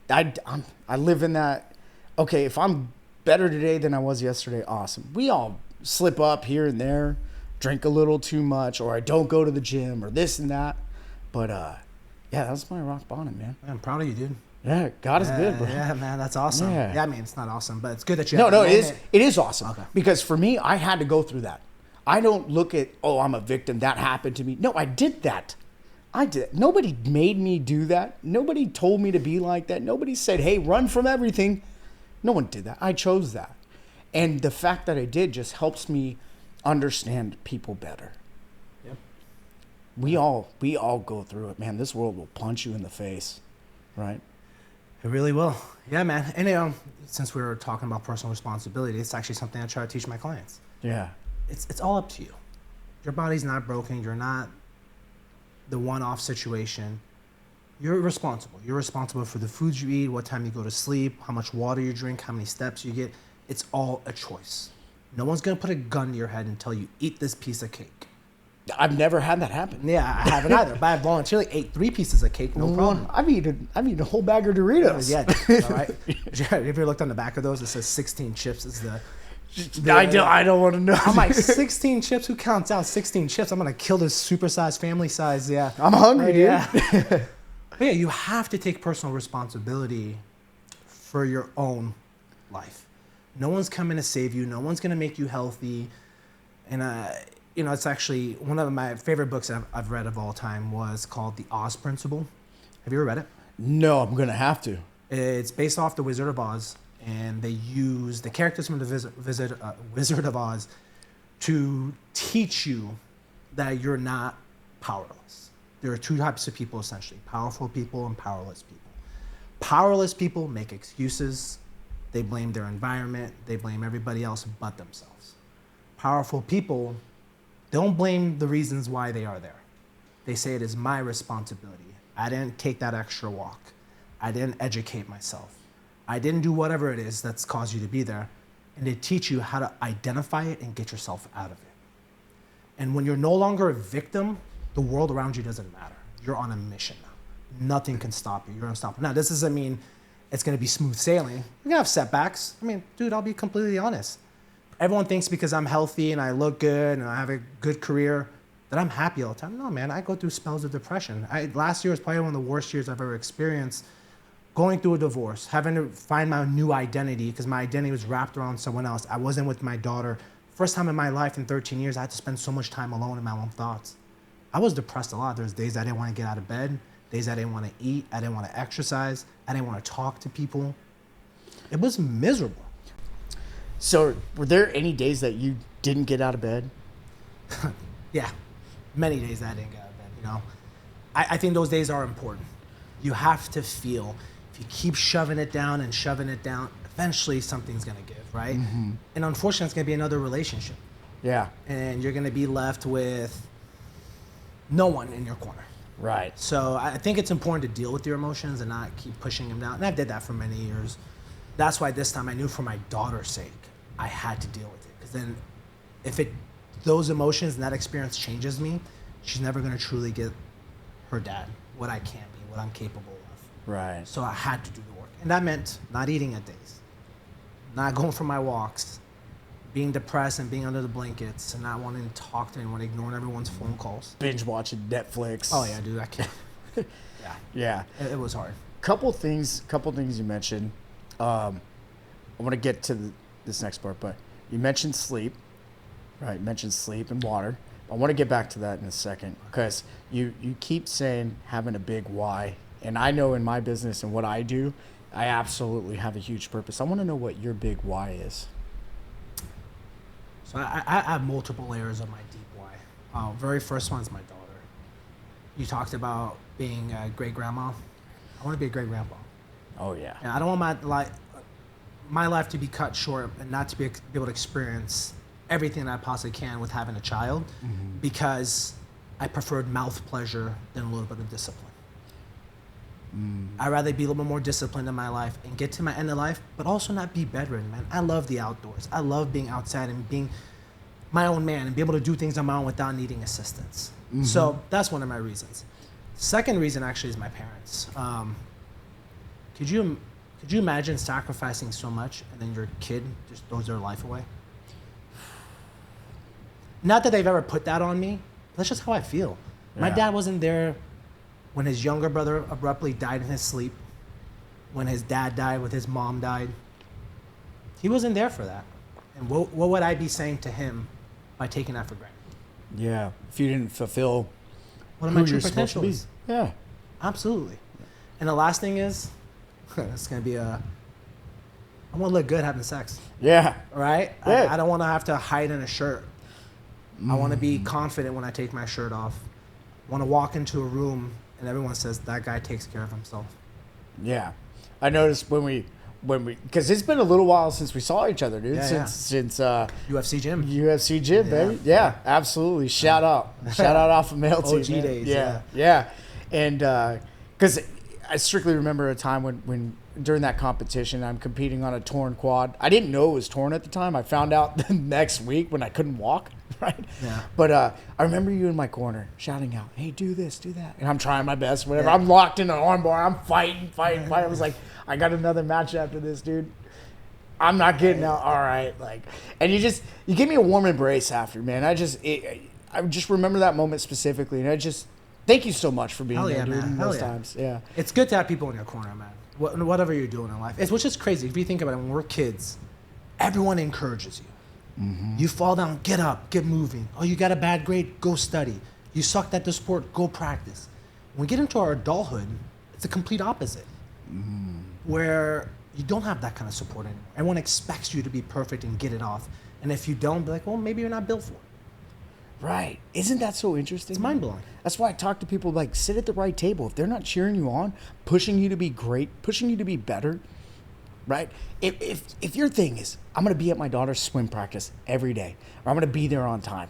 A: I live in that, okay, if I'm better today than I was yesterday, awesome. We all slip up here and there, drink a little too much, or I don't go to the gym, or this and that. But, yeah, that's my rock bottom, man.
B: I'm proud of you, dude.
A: Yeah, God is good, bro.
B: Yeah, man, that's awesome.
A: Yeah.
B: I mean, it's not awesome, but it's good that you
A: No,
B: have
A: it is awesome.
B: Okay.
A: Because for me, I had to go through that. I don't look at, oh, I'm a victim, that happened to me. No, I did that. I did. Nobody made me do that. Nobody told me to be like that. Nobody said, hey, run from everything. No one did that. I chose that. And the fact that I did just helps me understand people better.
B: Yep.
A: We all go through it, man. This world will punch you in the face, right?
B: It really will. Yeah, man. And since we were talking about personal responsibility, it's actually something I try to teach my clients.
A: Yeah.
B: It's all up to you. Your body's not broken. You're not the one-off situation. You're responsible. You're responsible for the foods you eat, what time you go to sleep, how much water you drink, how many steps you get. It's all a choice. No one's going to put a gun to your head and tell you, eat this piece of cake.
A: I've never had that happen.
B: Yeah, I haven't either. But I voluntarily ate 3 pieces of cake, no problem.
A: I've eaten a whole bag of Doritos.
B: Yeah, all right. Have you ever looked on the back of those? It says 16 chips is the
A: I don't want to know.
B: I'm like, 16 chips? Who counts out 16 chips? I'm going to kill this supersized family size. Yeah.
A: I'm hungry, dude.
B: Yeah. But yeah, you have to take personal responsibility for your own life. No one's coming to save you. No one's going to make you healthy. And, it's actually one of my favorite books I've read of all time was called The Oz Principle. Have you ever read it?
A: No, I'm going to have to.
B: It's based off The Wizard of Oz. And they use the characters from the Wizard of Oz to teach you that you're not powerless. There are 2 types of people, essentially, powerful people and powerless people. Powerless people make excuses. They blame their environment. They blame everybody else but themselves. Powerful people don't blame the reasons why they are there. They say it is my responsibility. I didn't take that extra walk. I didn't educate myself. I didn't do whatever it is that's caused you to be there. And they teach you how to identify it and get yourself out of it. And when you're no longer a victim, the world around you doesn't matter. You're on a mission now. Nothing can stop you. You're unstoppable. Now, this doesn't mean it's going to be smooth sailing. You're going to have setbacks. I mean, dude, I'll be completely honest. Everyone thinks because I'm healthy and I look good and I have a good career that I'm happy all the time. No, man, I go through spells of depression. Last year was probably one of the worst years I've ever experienced. Going through a divorce, having to find my new identity because my identity was wrapped around someone else. I wasn't with my daughter. First time in my life in 13 years, I had to spend so much time alone in my own thoughts. I was depressed a lot. There's days I didn't want to get out of bed, days I didn't want to eat, I didn't want to exercise, I didn't want to talk to people. It was miserable.
A: So were there any days that you didn't get out of bed?
B: Yeah, many days I didn't get out of bed, I think those days are important. You have to feel. If you keep shoving it down, eventually something's going to give, right? Mm-hmm. And unfortunately, it's going to be another relationship.
A: Yeah.
B: And you're going to be left with no one in your corner.
A: Right.
B: So I think it's important to deal with your emotions and not keep pushing them down. And I did that for many years. That's why this time I knew for my daughter's sake, I had to deal with it. Because then if those emotions and that experience changes me, she's never going to truly get her dad, what I can be, what I'm capable of.
A: Right.
B: So I had to do the work. And that meant not eating at days, not going for my walks, being depressed and being under the blankets and not wanting to talk to anyone, ignoring everyone's phone calls.
A: Binge watching Netflix.
B: Oh, yeah, dude, I can't.
A: Yeah.
B: It was hard.
A: Couple things you mentioned. I want to get to this next part, but you mentioned sleep, right? You mentioned sleep and water. I want to get back to that in a second because you keep saying having a big why. And I know in my business and what I do, I absolutely have a huge purpose. I want to know what your big why is.
B: So I have multiple layers of my deep why. Very first one is my daughter. You talked about being a great grandma. I want to be a great grandpa.
A: Oh, yeah.
B: And I don't want my life to be cut short and not to be able to experience everything that I possibly can with having a child because I preferred mouth pleasure than a little bit of discipline. I'd rather be a little bit more disciplined in my life and get to my end of life, but also not be bedridden, man. I love the outdoors. I love being outside and being my own man and be able to do things on my own without needing assistance. So that's one of my reasons. Second reason actually is my parents. Could you imagine sacrificing so much and then your kid just throws their life away? Not that they've ever put that on me. That's just how I feel. Yeah. My dad wasn't there when his younger brother abruptly died in his sleep, when his dad died, when his mom died. He wasn't there for that. And what would I be saying to him by taking that for granted?
A: Yeah, if you didn't fulfill
B: what am I true potential is?
A: Yeah.
B: Absolutely. And the last thing is, it's going to be I want to look good having sex.
A: Yeah.
B: Right?
A: Yeah.
B: I don't want to have to hide in a shirt. I want to be confident when I take my shirt off. I want to walk into a room and everyone says, that guy takes care of himself.
A: Yeah. I noticed when we, because it's been a little while since we saw each other, dude.
B: Yeah,
A: since
B: UFC gym.
A: UFC gym, baby. Yeah, absolutely. Shout out. Shout out Alpha Male Team.
B: OG days.
A: Yeah. And Because I strictly remember a time when during that competition, I'm competing on a torn quad. I didn't know it was torn at the time. I found out the next week when I couldn't walk, right?
B: Yeah.
A: But I remember you in my corner shouting out, hey, do this, do that. And I'm trying my best, whatever. Yeah. I'm locked in an armbar. I'm fighting. I was like, I got another match after this, dude. I'm not getting out. All right. And you give me a warm embrace after, man. I just remember that moment specifically. And thank you so much for being there, dude,
B: man.
A: those times. Yeah.
B: It's good to have people in your corner, man. Whatever you're doing in life. Which is crazy. If you think about it, when we're kids, everyone encourages you. Mm-hmm. You fall down, get up, get moving. Oh, you got a bad grade, go study. You sucked at the sport, go practice. When we get into our adulthood, it's the complete opposite. Mm-hmm. Where you don't have that kind of support anymore. Everyone expects you to be perfect and get it off. And if you don't, be like, well, maybe you're not built for it.
A: Right. Isn't that so interesting?
B: It's mind-blowing.
A: That's why I talk to people like, sit at the right table. If they're not cheering you on, pushing you to be great, pushing you to be better, right? If your thing is, I'm going to be at my daughter's swim practice every day, or I'm going to be there on time,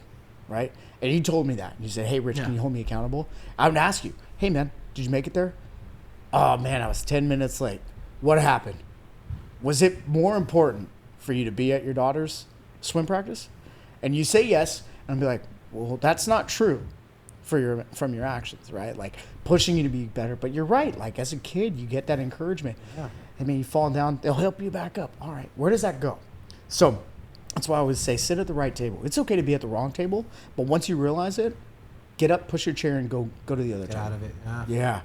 A: right? And you told me that. And you said, hey, Rich, can you hold me accountable? I would ask you, hey, man, did you make it there? Oh, man, I was 10 minutes late. What happened? Was it more important for you to be at your daughter's swim practice? And you say yes, and I'll be like, well, that's not true from your actions, right? Like pushing you to be better. But you're right. Like as a kid, you get that encouragement. Yeah. I mean, you fall down, they'll help you back up. All right, where does that go? So that's why I always say sit at the right table. It's okay to be at the wrong table, but once you realize it, get up, push your chair, and go to the other table.
B: Get out of it.
A: Yeah.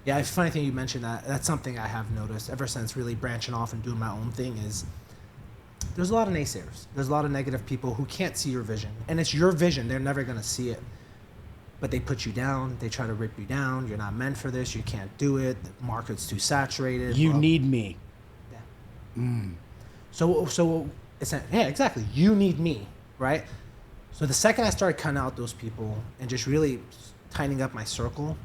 B: Yeah, it's a funny thing you mentioned that. That's something I have noticed ever since really branching off and doing my own thing is there's a lot of naysayers. There's a lot of negative people who can't see your vision. And it's your vision. They're never going to see it. But they put you down. They try to rip you down. You're not meant for this. You can't do it. The market's too saturated.
A: You need me.
B: Yeah. So it's yeah, exactly. You need me, right? So the second I started cutting out those people and just really tightening up my circle,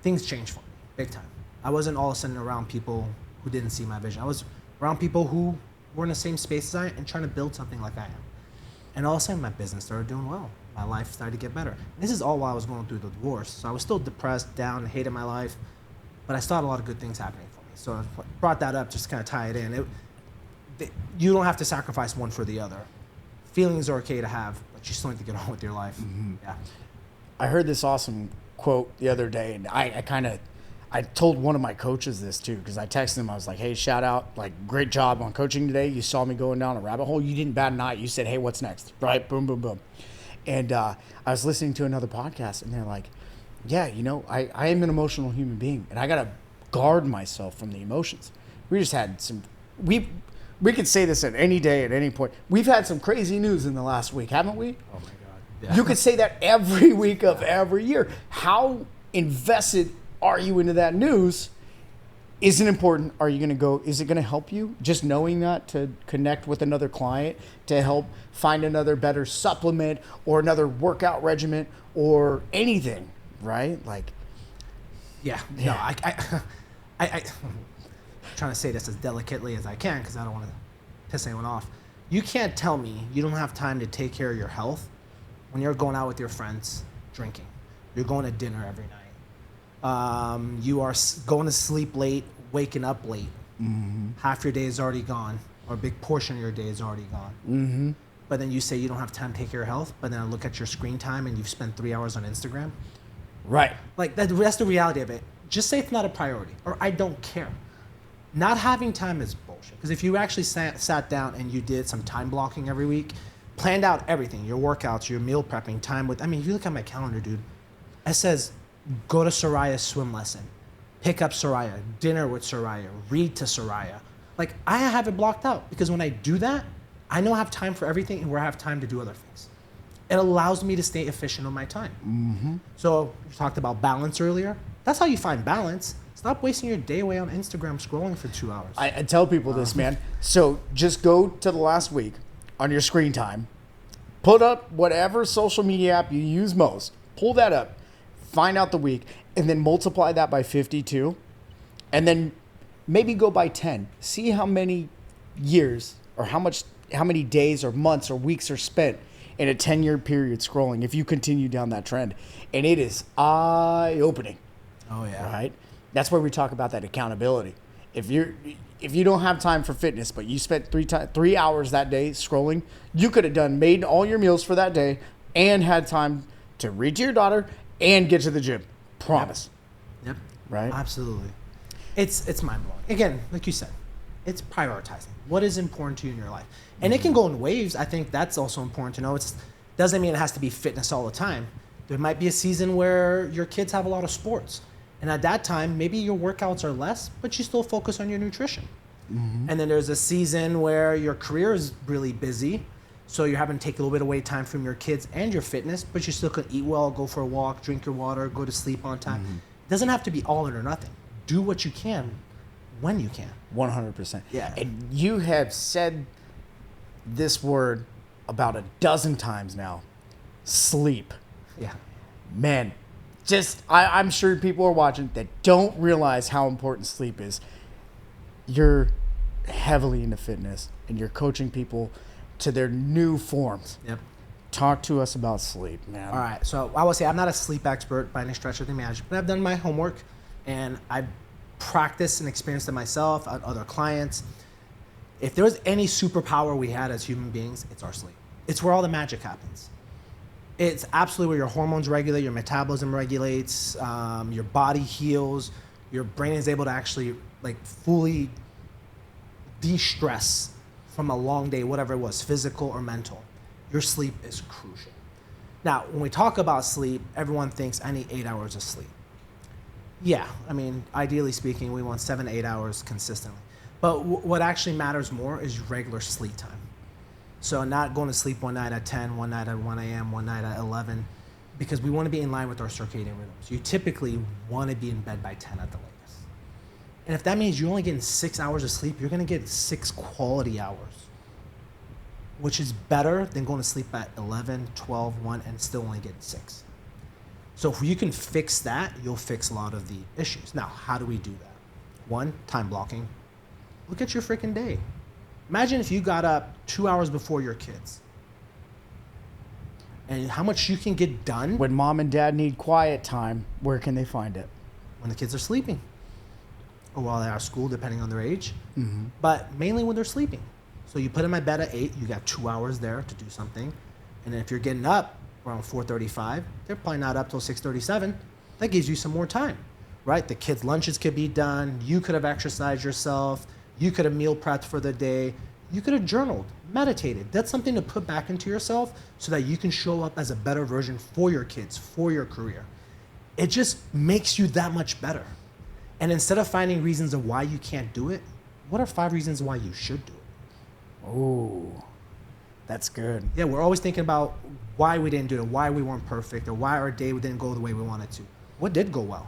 B: things changed for me big time. I wasn't all of a sudden around people who didn't see my vision. I was around people who were in the same space as I am and trying to build something like I am. And all of a sudden my business started doing well. My life started to get better. And this is all while I was going through the divorce. So I was still depressed, down, hated my life, but I still had a lot of good things happening for me. So I brought that up just to kind of tie it in. You don't have to sacrifice one for the other. Feelings are okay to have, but you still need to get on with your life. Mm-hmm. Yeah.
A: I heard this awesome quote the other day, and I told one of my coaches this too, because I texted him. I was like, hey, shout out, like, great job on coaching today. You saw me going down a rabbit hole. You didn't bat an eye. You said, hey, what's next? Right? Boom, boom, boom. And I was listening to another podcast, and they're like, yeah, I am an emotional human being, and I got to guard myself from the emotions. We just had we could say this at any day, at any point. We've had some crazy news in the last week, haven't we?
B: Oh, my God. Yeah.
A: You could say that every week of every year. How invested are you into that news? Is it important? Are you going to go? Is it going to help you? Just knowing that to connect with another client, to help find another better supplement or another workout regimen or anything, right? Like,
B: yeah. No, I'm trying to say this as delicately as I can because I don't want to piss anyone off. You can't tell me you don't have time to take care of your health when you're going out with your friends drinking. You're going to dinner every night. You are going to sleep late, waking up late. Mm-hmm. Half your day is already gone, or a big portion of your day is already gone. Mm-hmm. But then you say you don't have time to take care of your health, but then I look at your screen time and you've spent 3 hours on Instagram.
A: Right.
B: Like, that's the reality of it. Just say it's not a priority, or I don't care. Not having time is bullshit. Because if you actually sat down and you did some time blocking every week, planned out everything, your workouts, your meal prepping, time with, if you look at my calendar, dude, it says, go to Soraya's swim lesson, pick up Soraya, dinner with Soraya, read to Soraya. Like, I have it blocked out because when I do that, I know I have time for everything and where I have time to do other things. It allows me to stay efficient on my time. Mm-hmm. So you talked about balance earlier. That's how you find balance. Stop wasting your day away on Instagram scrolling for 2 hours.
A: I tell people this, man. So just go to the last week on your screen time, put up whatever social media app you use most, pull that up, find out the week, and then multiply that by 52, and then maybe go by 10. See how many years or how many days or months or weeks are spent in a 10-year period scrolling if you continue down that trend. And it is eye-opening.
B: Oh yeah.
A: Right? That's where we talk about that accountability. If you don't have time for fitness, but you spent 3 hours that day scrolling, you could have made all your meals for that day and had time to read to your daughter and get to the gym. Promise.
B: Yep.
A: Right?
B: Absolutely. It's mind blowing. Again, like you said, it's prioritizing. What is important to you in your life? And it can go in waves. I think that's also important to know. It doesn't mean it has to be fitness all the time. There might be a season where your kids have a lot of sports. And at that time, maybe your workouts are less, but you still focus on your nutrition. Mm-hmm. And then there's a season where your career is really busy. So you're having to take a little bit away time from your kids and your fitness, but you still can eat well, go for a walk, drink your water, go to sleep on time. Mm-hmm. It doesn't have to be all or nothing. Do what you can when you can.
A: 100%.
B: Yeah. And
A: you have said this word about a dozen times now. Sleep.
B: Yeah.
A: Man, I'm sure people are watching that don't realize how important sleep is. You're heavily into fitness and you're coaching people to their new forms.
B: Yep.
A: Talk to us about sleep, man.
B: All right. So I will say I'm not a sleep expert by any stretch of the imagination, but I've done my homework and I've practiced and experienced it myself, other clients. If there was any superpower we had as human beings, it's our sleep. It's where all the magic happens. It's absolutely where your hormones regulate, your metabolism regulates, your body heals, your brain is able to actually fully de-stress from a long day, whatever it was, physical or mental. Your sleep is crucial. Now, when we talk about sleep, everyone thinks I need 8 hours of sleep. Yeah, I mean, ideally speaking, we want 7 to 8 hours consistently. But what actually matters more is regular sleep time. So not going to sleep one night at 10, one night at 1 a.m., one night at 11, because we want to be in line with our circadian rhythms. You typically want to be in bed by 10 at the latest. And if that means you're only getting 6 hours of sleep, you're going to get 6 quality hours, which is better than going to sleep at 11, 12, 1, and still only getting 6. So if you can fix that, you'll fix a lot of the issues. Now, how do we do that? 1, time blocking. Look at your freaking day. Imagine if you got up 2 hours before your kids and how much you can get done.
A: When mom and dad need quiet time, where can they find it?
B: When the kids are sleeping or while they're at school, depending on their age,
A: mm-hmm.
B: but mainly when they're sleeping. So you put them at bed at 8, you got 2 hours there to do something. And then if you're getting up around 4:35, they're probably not up till 6:37. That gives you some more time, right? The kids' lunches could be done. You could have exercised yourself. You could have meal prepped for the day. You could have journaled, meditated. That's something to put back into yourself so that you can show up as a better version for your kids, for your career. It just makes you that much better. And instead of finding reasons of why you can't do it, what are 5 reasons why you should do it?
A: Ooh, that's good.
B: Yeah, we're always thinking about why we didn't do it, why we weren't perfect, or why our day didn't go the way we wanted to. What did go well?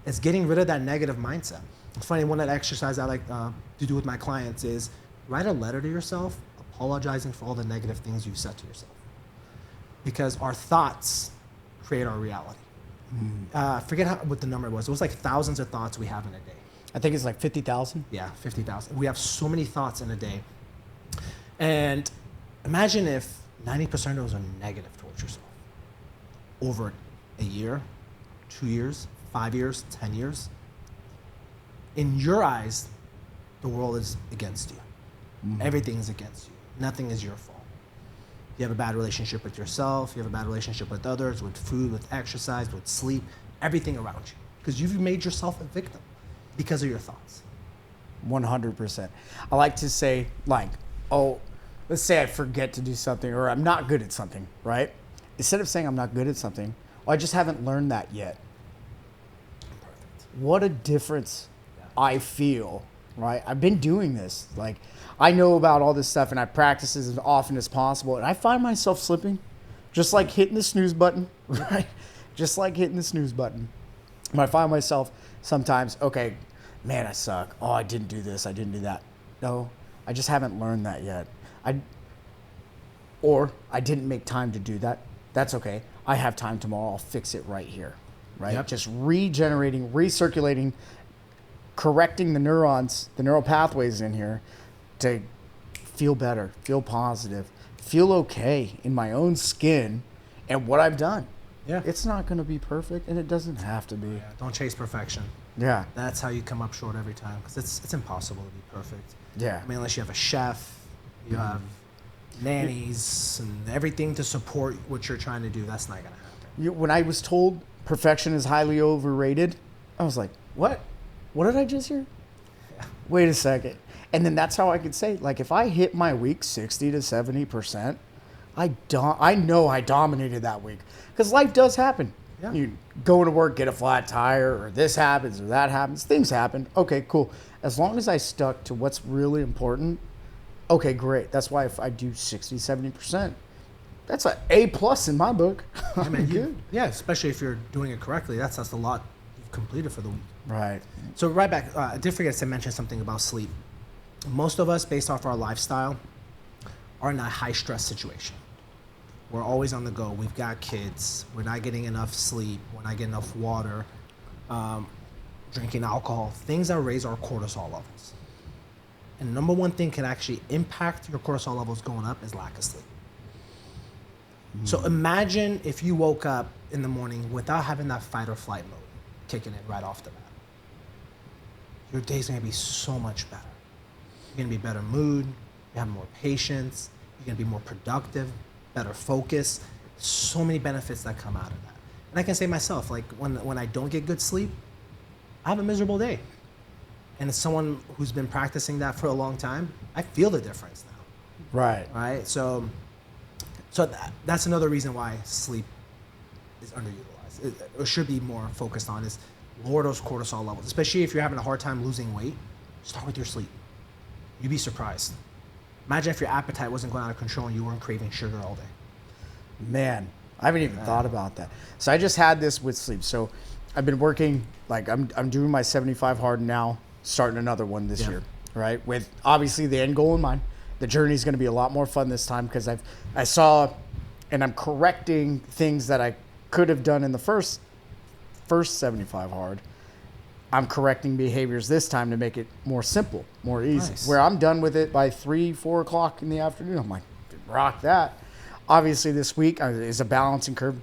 B: It's getting rid of that negative mindset. It's funny, one of the exercises I like to do with my clients is write a letter to yourself apologizing for all the negative things you've said to yourself. Because our thoughts create our reality. Forget what the number was. It was like thousands of thoughts we have in a day.
A: I think it's like 50,000.
B: Yeah, 50,000. We have so many thoughts in a day. And imagine if 90% of those are negative towards yourself. Over a year, 2 years, 5 years, 10 years. In your eyes, the world is against you. Mm-hmm. Everything is against you. Nothing is your fault. You have a bad relationship with yourself. You have a bad relationship with others, with food, with exercise, with sleep, everything around you. Because you've made yourself a victim because of your thoughts.
A: 100%. I like to say, let's say I forget to do something or I'm not good at something, right? Instead of saying I'm not good at something, I just haven't learned that yet.
B: Perfect.
A: What a difference I feel, right? I've been doing this. I know about all this stuff and I practice as often as possible. And I find myself slipping, just like hitting the snooze button, right? Just like hitting the snooze button. And I find myself sometimes, okay, man, I suck. Oh, I didn't do this. I didn't do that. No, I just haven't learned that yet. Or I didn't make time to do that. That's okay. I have time tomorrow. I'll fix it right here, right?
B: Yep.
A: Just regenerating, recirculating, correcting the neurons, the neural pathways in here to feel better, feel positive, feel okay in my own skin and what I've done.
B: Yeah.
A: It's not going to be perfect, and it doesn't have to be.
B: Yeah, don't chase perfection.
A: Yeah.
B: That's how you come up short every time, because it's impossible to be perfect.
A: Yeah.
B: I mean, unless you have a chef, you have nannies, and everything to support what you're trying to do, that's not going to happen.
A: When I was told perfection is highly overrated, I was like, what? What did I just hear?
B: Yeah.
A: Wait a second. And then that's how I could say, like, if I hit my week 60 to 70%, I know I dominated that week. Because life does happen.
B: Yeah.
A: You go to work, get a flat tire, or this happens or that happens. Things happen. Okay, cool. As long as I stuck to what's really important, okay, great. That's why if I do 60, 70%, that's an A+ in my book.
B: I mean, yeah, especially if you're doing it correctly. That's a lot you've completed for the week.
A: Right.
B: So right back, I did forget to mention something about sleep. Most of us, based off our lifestyle, are in a high-stress situation. We're always on the go. We've got kids. We're not getting enough sleep. We're not getting enough water. Drinking alcohol. Things that raise our cortisol levels. And number one thing can actually impact your cortisol levels going up is lack of sleep. So imagine if you woke up in the morning without having that fight or flight mode kicking in right off the bat. Your day's gonna be so much better. You're gonna be better mood, you have more patience, you're gonna be more productive, better focus. So many benefits that come out of that. And I can say myself, like when I don't get good sleep, I have a miserable day. And as someone who's been practicing that for a long time, I feel the difference now.
A: Right.
B: Right? So that's another reason why sleep is underutilized. It should be more focused on is lower those cortisol levels, especially if you're having a hard time losing weight. Start with your sleep. You'd be surprised. Imagine if your appetite wasn't going out of control and you weren't craving sugar all day.
A: Man, I haven't even thought about that. So I just had this with sleep. So I've been working, like I'm doing my 75 hard now, starting another one this year, right? With obviously the end goal in mind. The journey is going to be a lot more fun this time because I saw, and I'm correcting things that I could have done in the first 75 hard. I'm correcting behaviors this time to make it more simple, more easy.
B: Nice.
A: Where I'm done with it by 3-4 o'clock in the afternoon. I'm like, rock that. Obviously this week is a balancing curve.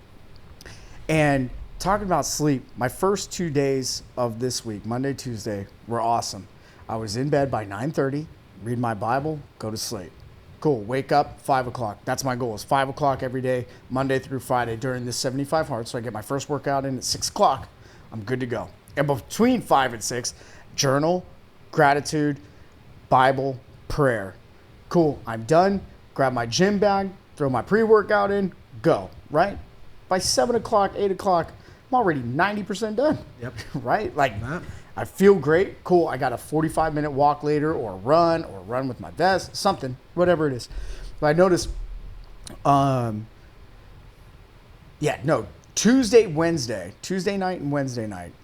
A: And talking about sleep, my first 2 days of this week, Monday, Tuesday, were awesome. I was in bed by 9:30, read my Bible, go to sleep. Cool, wake up 5 o'clock. That's my goal, is 5 o'clock every day, Monday through Friday during this 75 hard. So I get my first workout in at 6 o'clock. I'm good to go. And between 5 and 6, journal, gratitude, Bible, prayer. Cool, I'm done. Grab my gym bag, throw my pre-workout in, go, right? By 7 o'clock, 8 o'clock, I'm already 90% done.
B: Yep.
A: Right? Like, I feel great. Cool, I got a 45-minute walk later or run with my vest, something, whatever it is. But I noticed, Tuesday night and Wednesday night,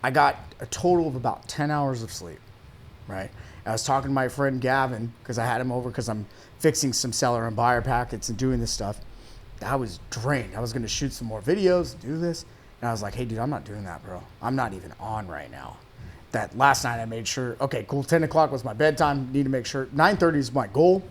A: I got a total of about 10 hours of sleep, right? I was talking to my friend Gavin because I had him over because I'm fixing some seller and buyer packets and doing this stuff. I was drained. I was going to shoot some more videos and do this. And I was like, hey, dude, I'm not doing that, bro. I'm not even on right now. That last night I made sure, okay, cool, 10 o'clock was my bedtime. Need to make sure. 9:30 is my goal.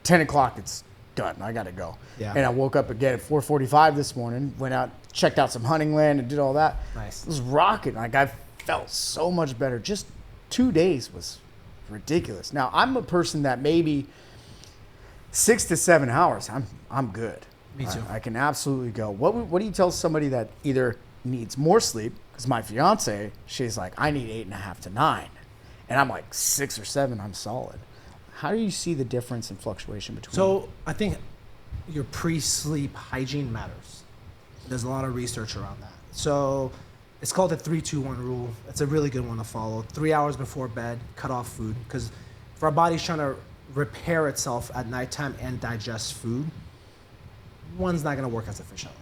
A: 10 o'clock, it's done. I got to go.
B: Yeah.
A: And I woke up again at 4:45 this morning, went out, checked out some hunting land and did all that.
B: Nice.
A: It was rocking. Like, I felt so much better. Just 2 days was ridiculous. Now, I'm a person that maybe 6 to 7 hours, I'm good.
B: Me too.
A: I can absolutely go. What do you tell somebody that either needs more sleep? Because my fiance, she's like, I need 8.5 to 9. And I'm like 6 or 7, I'm solid. How do you see the difference in fluctuation between
B: So I think your pre-sleep hygiene matters. There's a lot of research around that. So it's called the 3-2-1 rule. It's a really good one to follow. 3 hours before bed, cut off food. Because if our body's trying to repair itself at nighttime and digest food, one's not going to work as efficiently.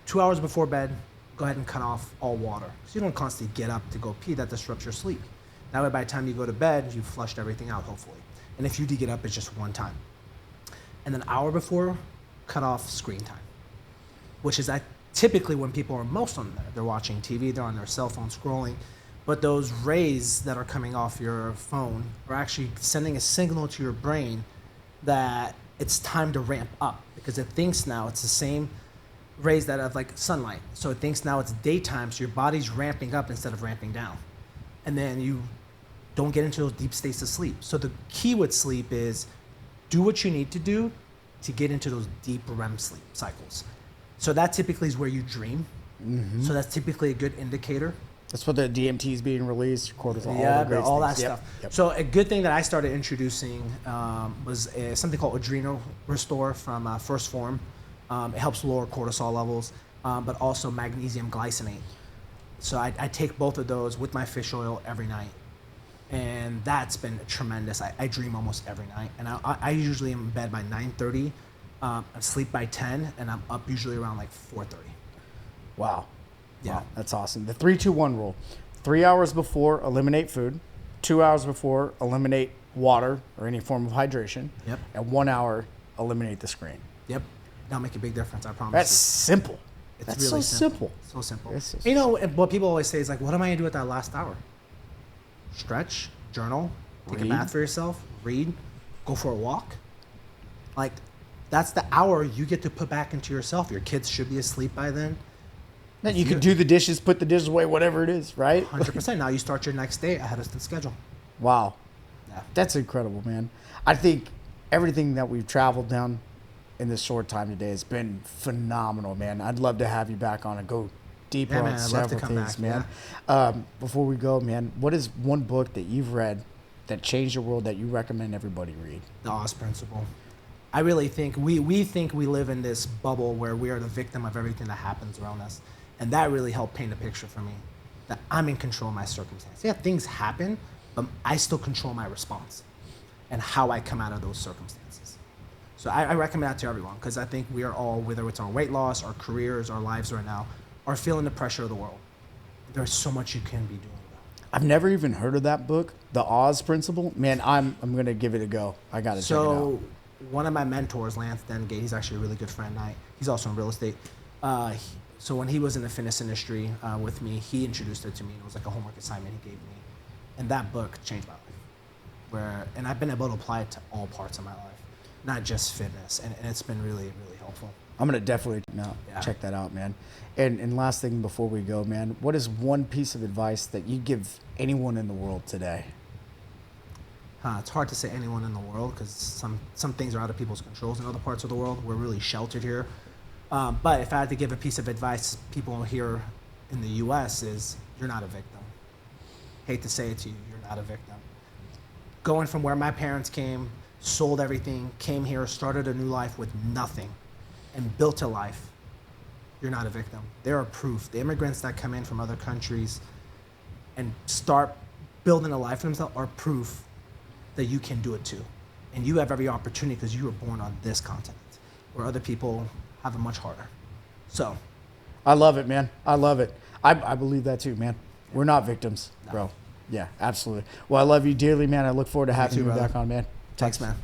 B: 2 hours before bed, go ahead and cut off all water. So you don't constantly get up to go pee. That disrupts your sleep. That way, by the time you go to bed, you've flushed everything out, hopefully. And if you do get up, it's just one time. And then an hour before, cut off screen time, which is typically when people are most on there. They're watching TV, they're on their cell phone scrolling. But those rays that are coming off your phone are actually sending a signal to your brain that it's time to ramp up because it thinks now it's the same rays that have like sunlight. So it thinks now it's daytime, so your body's ramping up instead of ramping down. And then you don't get into those deep states of sleep. So the key with sleep is do what you need to do to get into those deep REM sleep cycles. So that typically is where you dream. Mm-hmm. So that's typically a good indicator. That's
A: what the DMT is being released, cortisol,
B: all that stuff. Yep. So a good thing that I started introducing was something called Adrenal Restore from First Form. It helps lower cortisol levels, but also magnesium glycinate. So I take both of those with my fish oil every night. And that's been tremendous. I dream almost every night. And I usually am in bed by 9:30. I sleep by 10, and I'm up usually around like 4:30.
A: Wow.
B: Yeah.
A: Wow, that's awesome. The 3-2-1 rule. 3 hours before, eliminate food. 2 hours before, eliminate water or any form of hydration.
B: Yep.
A: And 1 hour, eliminate the screen.
B: Yep. That'll make a big difference, I promise.
A: That's simple.
B: It's
A: really
B: really
A: simple.
B: So simple.
A: So
B: you know, what people always say is like, what am I going to do with that last hour? Stretch, journal, take a bath for yourself, read, go for a walk. Like, that's the hour you get to put back into yourself. Your kids should be asleep by then.
A: Then you can do the dishes, put the dishes away, whatever it is, right?
B: 100%. Now you start your next day ahead of the schedule.
A: Wow.
B: Yeah.
A: That's incredible, man. I think everything that we've traveled down in this short time today has been phenomenal, man. I'd love to have you back on and go deeper on several things, man.
B: Yeah.
A: Before we go, man, what is one book that you've read that changed your world that you recommend everybody read?
B: The Oz Principle. I really think we think we live in this bubble where we are the victim of everything that happens around us. And that really helped paint a picture for me that I'm in control of my circumstances. Yeah, things happen, but I still control my response and how I come out of those circumstances. So I recommend that to everyone because I think we are all, whether it's our weight loss, our careers, our lives right now, are feeling the pressure of the world. There's so much you can be doing.
A: I've never even heard of that book, The Oz Principle. Man, I'm going to give it a go. I got to check it out.
B: So one of my mentors, Lance Dengate, he's actually a really good friend. He's also in real estate. So when he was in the fitness industry with me, he introduced it to me. It was like a homework assignment he gave me. And that book changed my life. And I've been able to apply it to all parts of my life, not just fitness. And it's been really, really helpful.
A: I'm going to definitely check that out, man. And last thing before we go, man, what is one piece of advice that you give anyone in the world today?
B: It's hard to say anyone in the world because some things are out of people's controls in other parts of the world. We're really sheltered here. But if I had to give a piece of advice, people here in the U.S. is you're not a victim. Hate to say it to you, you're not a victim. Going from where my parents came, sold everything, came here, started a new life with nothing, and built a life, you're not a victim. There are proof. The immigrants that come in from other countries and start building a life for themselves are proof that you can do it too. And you have every opportunity because you were born on this continent, where other people have it much harder. So.
A: I love it, man. I love it. I believe that too, man. We're not victims, bro. Yeah, absolutely. Well, I love you dearly, man. I look forward to having you back on, man.
B: Thanks, man.